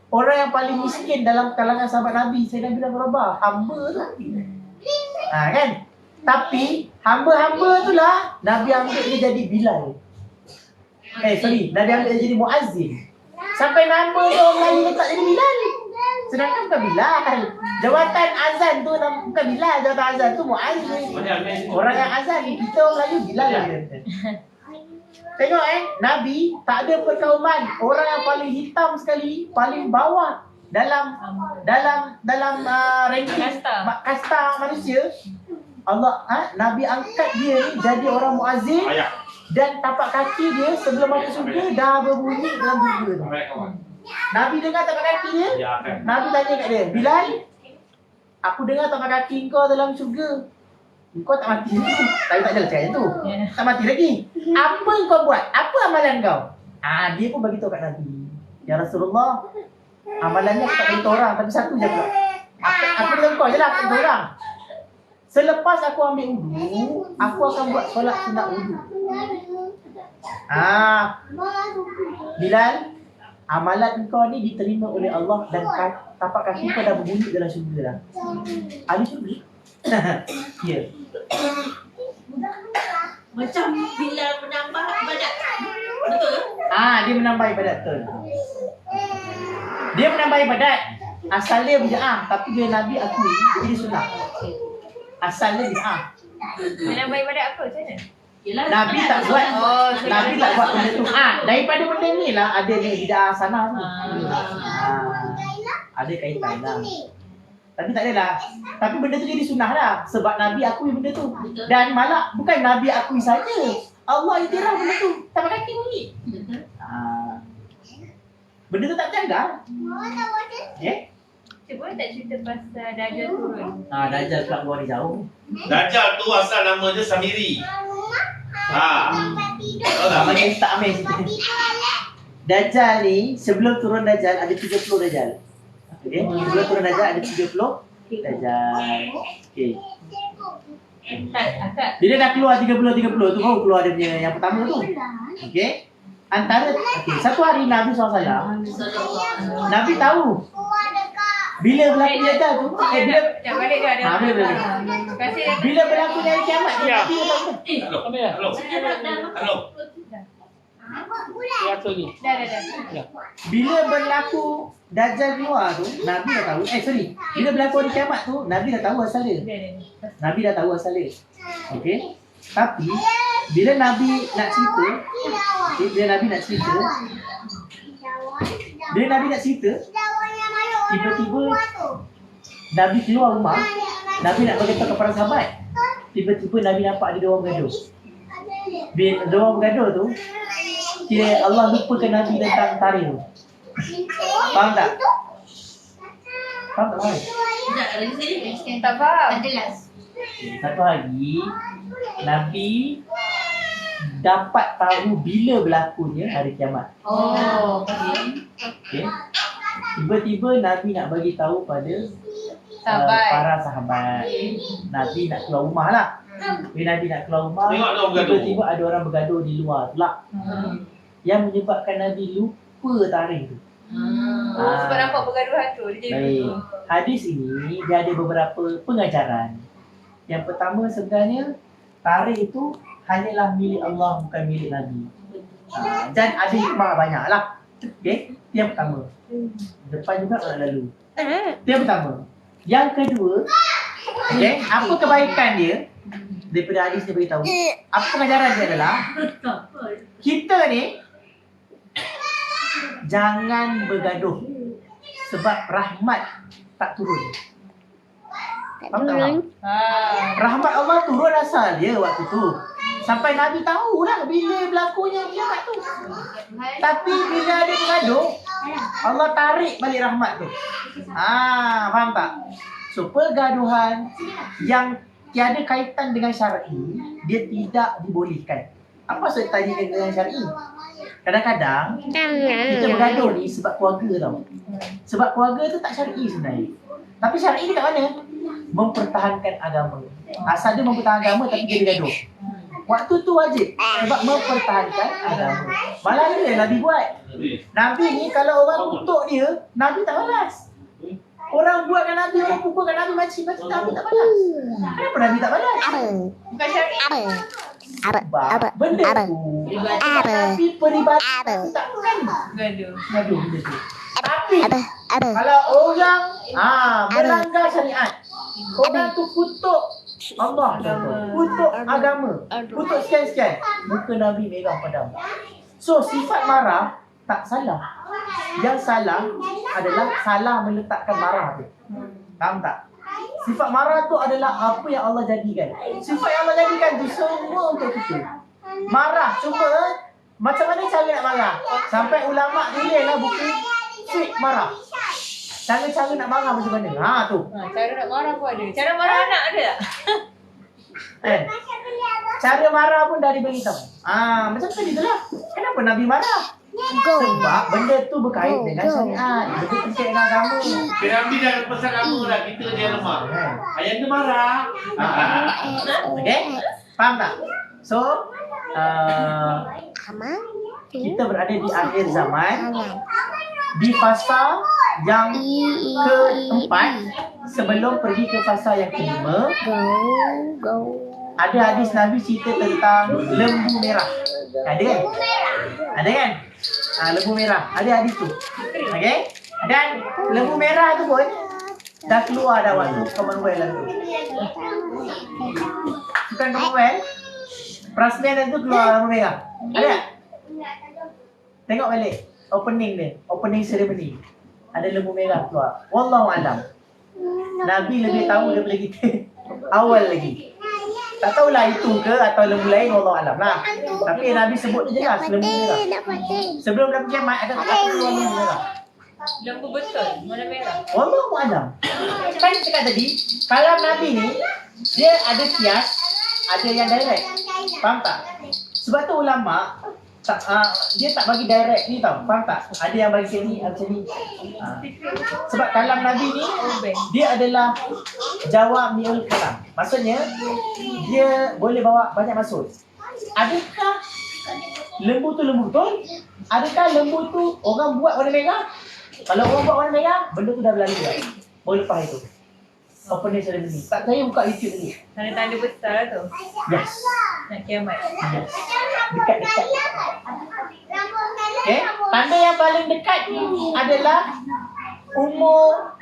Orang yang paling miskin dalam kalangan sahabat Nabi, Sayyidina Bilal bin Rabah, hamba tu. Kan? Tapi hamba-hamba tu lah Nabi ambil dia jadi Bilal. Nabi ambil dia jadi Muazzin. Sampai nama dia orang Melayu letak jadi Bilal. Sedangkan bukan Bilal. Jawatan azan tu bukan Bilal, jawatan azan tu Muazzin. Orang yang azan, kita orang Melayu Bilal lah. Tengok Nabi tak ada perkauman. Orang yang paling hitam sekali, paling bawah dalam ranking kasta manusia. Allah Nabi angkat dia ni jadi orang muazzin dan tapak kaki dia sebelum masuk surga dah berbunyi dalam surga tu. Nabi dengar tapak kaki dia. Nabi tanya kat dia, Bilal, aku dengar tapak kaki kau dalam surga. Kau tak mati lagi. Tapi tak ada cakap tu. Tak mati lagi. Apa kau buat? Apa amalan kau? Dia pun bagi tahu kat Nabi. Ya Rasulullah, amalannya aku tak beritahu orang, tapi satu je pula. Aku beritahu kau je lah, aku beritahu orang. Selepas aku ambil wudu, aku akan buat solat sunat wudu. Bilal, amalan kau ni diterima oleh Allah dan tapak kaki kau dah berbunyi dalam syurga dah. Ahli syurga? Ya. Macam Bilal menambah ibadat. Betul? Dia menambah ibadat, betul. Dia menambah ibadat. Asalnya bid'ah, tapi bila Nabi akui, jadi sunnah. Asalnya bid'ah. Menambah ibadat apa? Macam mana? Nabi tak buat. Nabi tak buat benda tu. Daripada benda ni lah ada bid'ah sana tu. Ada kaitan lah. Tapi tak adalah. Tapi benda tu jadi sunnah lah. Sebab Nabi akui benda tu. Dan malah bukan Nabi akui saja. Allah iktiraf benda tu. Tapak kaki bunyi. Benda tu tak berjanggal. Cuba tak cerita pasal Dajjal turun. Dajjal kat luar ni jauh. Dajjal tu asal nama dia Samiri. Tahu tak? Bagi Ustaz Amir cerita. Dajjal ni, sebelum turun Dajjal ada 30 Dajjal. Okay. Sebelum turun Dajjal ada 30 Dajjal. Okay. Bila dah keluar 30 tu baru keluar dia punya yang pertama tu. Okay. Satu hari Nabi SAW, Nabi tahu bila berlaku Dajjal tu, bila berlaku dari kiamat tu, Nabi tahu. Halo. Bila berlaku Dajjal keluar tu, Nabi dah tahu. Bila berlaku hari kiamat tu, Nabi dah tahu asal dia. Nabi dah tahu asal dia. Okey. Tapi bila Nabi nak cerita, tiba-tiba Nabi keluar rumah, Nabi nak beritahu kepada sahabat. Tiba-tiba Nabi nampak ada dua orang bergaduh. Bila dua orang bergaduh tu, Allah lupakan Nabi tentang tarikh tu. Faham tak? Faham tak? Tak ada di sini. Tak faham. Satu hari Nabi dapat tahu bila berlakunya hari kiamat. Oh, Okey. Tiba-tiba Nabi nak bagi tahu pada Sahabat. para sahabat. Nabi nak keluar rumah lah. Bila Nabi nak keluar rumah, Tengok dia orang bergaduh. tiba-tiba ada orang bergaduh di luar pula. Yang menyebabkan Nabi lupa tarikh tu. Oh, sebab nampak pergaduhan tu. Dia jadi Baik. lupa. Hadis ini dia ada beberapa pengajaran. Yang pertama sebenarnya tarikh itu hanyalah milik Allah, bukan milik Nabi. Dan ada hikmah banyak lah. Okey, itu yang pertama. Depan juga nak lalu. Itu yang pertama. Yang kedua, okey, apa kebaikan dia? Daripada hadis dia beritahu. Apa pengajaran dia adalah kita ni jangan bergaduh sebab rahmat tak turun. Faham tak? Faham? Rahmat Allah turun asal dia waktu tu. Sampai Nabi tahulah bila berlakunya kiamat tu. Tapi bila ada bergaduh, Allah tarik balik rahmat tu. Faham tak? So pergaduhan yang tiada kaitan dengan syar'i, dia tidak dibolehkan. Apa maksud tadi dengan syar'i? Kadang-kadang kita bergaduh ni sebab keluarga tau. Sebab keluarga tu tak syar'i sebenarnya. Tapi syar'i ni kat mana? Mempertahankan agama. Asal dia mempertahankan agama tapi dia bergaduh. Waktu tu wajib sebab mempertahankan agama. Malah ada yang Nabi buat. Nabi ni kalau orang kutuk dia, Nabi tak balas. Orang buatkan Nabi, orang pukulkan Nabi macam Nabi tak balas. Kenapa Nabi tak balas? Bukan syariat. Sebab benda tu tapi peribatan tu tak kan. Gaduh. Gaduh benda tu. Tapi kalau orang melanggar syariat, orang tu kutuk Allah, kutuk agama, kutuk sekian-sekian, muka Nabi merah padam. So sifat marah tak salah. Yang salah adalah salah meletakkan marah tu. Faham tak? Sifat marah tu adalah apa yang Allah jadikan. Sifat yang Allah jadikan tu semua untuk kita. Marah, cuma macam mana cara nak marah? Sampai ulama tulislah buku sweet marah. Cara-cara nak marah macam mana? Tu. Cara nak marah pun ada. Cara marah anak ada tak? Kan? Cara marah pun dah diberitahu. Macam tadi tu lah. Kenapa Nabi marah? Sebab benda tu berkait dengan syariat. Benda tu berkait dengan agama. Nabi dah pesan kamu dah, kita dia lemah. Ayah tu marah. Okay? Faham tak? So, kita berada di akhir zaman. Di fasa yang keempat, sebelum pergi ke fasa yang kelima, ada hadis Nabi cerita tentang lembu merah. Ada kan? Ada kan? Lembu merah. Ada hadis tu. Okay? Dan lembu merah tu pun dah keluar dah waktu Commonwealth lah tu. Bukan Commonwealth, Prasmian tu keluar lembu merah. Ada tak? Tengok balik opening dia, opening ceremony. Ada lembu merah keluar. Wallahu alam. Nabi lebih tahu daripada kita. Awal lagi. Tak tahulah itu ke atau lembu lain, wallahu alam lah. Tapi Nabi sebut dia jelas lembu merah. Sebelum dapat kiamat ada keluar lembu merah. Lembu betul. Mana merah? Wallahu alam. Kan cakap tadi, kalam Nabi ni dia ada kias, ada yang direct. Faham tak? Sebab tu ulama dia tak bagi direct ni tau. Faham tak? Ada yang bagi sini, macam ni. Sebab kalam Nabi ni dia adalah jawab mi'ul kalam. Maksudnya dia boleh bawa banyak maksud. Adakah lembu tu lembu betul? Adakah lembu tu orang buat warna merah? Kalau orang buat warna merah, benda tu dah berlalu dah. Boleh lepas itu. Opening ceremony. Tak saya buka YouTube dulu. Tanda-tanda besar tu. Yes. Nak kiamat. Yes. Dekat-dekat. Okay. Tanda yang paling dekat adalah umur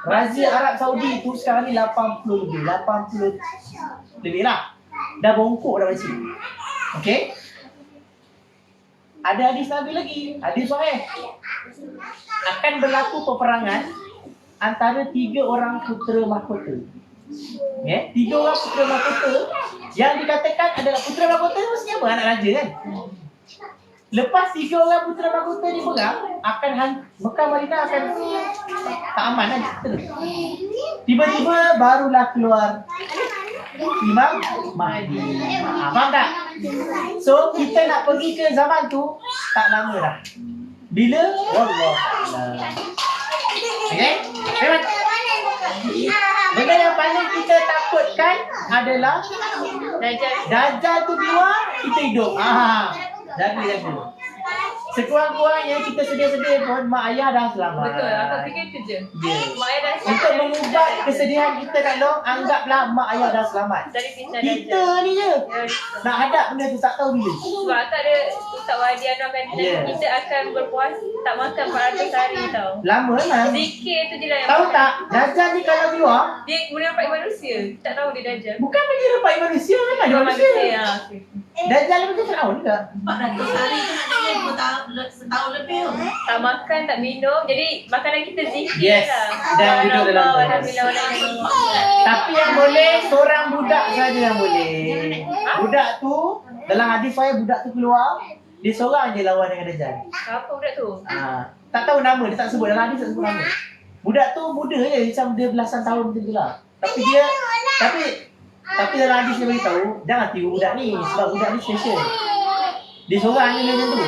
Razia Arab Saudi tu sekarang ni 80 lebih. 80 lebih lah. Dah bongkok dah macam. Okay. Ada hadis Nabi lagi. Hadis sahih. Akan berlaku peperangan antara 3 orang putera mahkota. Okay? 3 orang putera mahkota yang dikatakan adalah putera mahkota tu mesti apa? Anak raja kan? Lepas 3 orang putera mahkota ni perang, akan Mekah Madinah akan tak aman lah. Tiba-tiba barulah keluar Imam Mahdi. Faham tak? So kita nak pergi ke zaman tu tak lama dah. Bila? Wallah. Okay? Memang. Benda yang paling kita takutkan adalah Dajjal tu keluar, kita hidup. Jaga. Sekurang-kurangnya kita sedia-sedia pun mak ayah dah selamat. Betul, aku fikir tu je. Mak ayah dah Untuk mengubah kesedihan kita kat long, anggaplah mak ayah dah selamat. dari fitnah Kita Dajjal. ni je nak hadap benda tu tak tahu bila. Sebab tak ada Ustaz Wadi Anwar kata kita akan berpuasa tak makan 400 hari tau. Lama memang. Zikir tu je lah yang Tahu makan. tak, Dajjal ni kalau keluar, Dia menyerupai manusia. Tak tahu dia Dajjal. bukan menyerupai manusia, memang dia manusia. Okay. Dajjal macam Firaun juga. 400 hari tu maknanya setahun lebih tu. Tak makan, tak minum. Jadi makanan kita zikir Yes. lah. Dan duduk dalam Alhamdulillah. Tapi yang boleh, seorang budak saja yang boleh. Budak tu, dalam hadis saya budak tu keluar, dia seorang je lawan dengan Dajjal. Apa budak tu? Tak tahu nama, dia tak sebut, dalam hadis tak sebut nama. Budak tu muda je, macam dia belasan tahun macam tu lah. Tapi dalam hadis dia beritahu, jangan tiru budak ni, sebab budak ni special. Dia seorang je macam tu.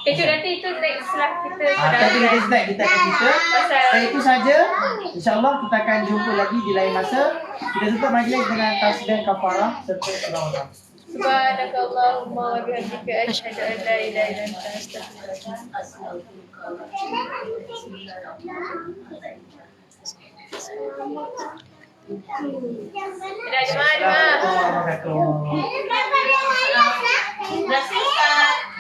Cuk, nanti itu next lah kita Tapi next slide kita akan cerita. Pasal Dan itu saja. InsyaAllah kita akan jumpa lagi di lain masa. Kita tutup majlis dengan tasbih kafarah serta surah Allah. Subhanakallahumma wa bihamdika asyhadu an la ilaha illa anta astaghfiruka Jemaah. Assalamualaikum warahmatullahi wabarakatuh. Terima kasih Ustaz.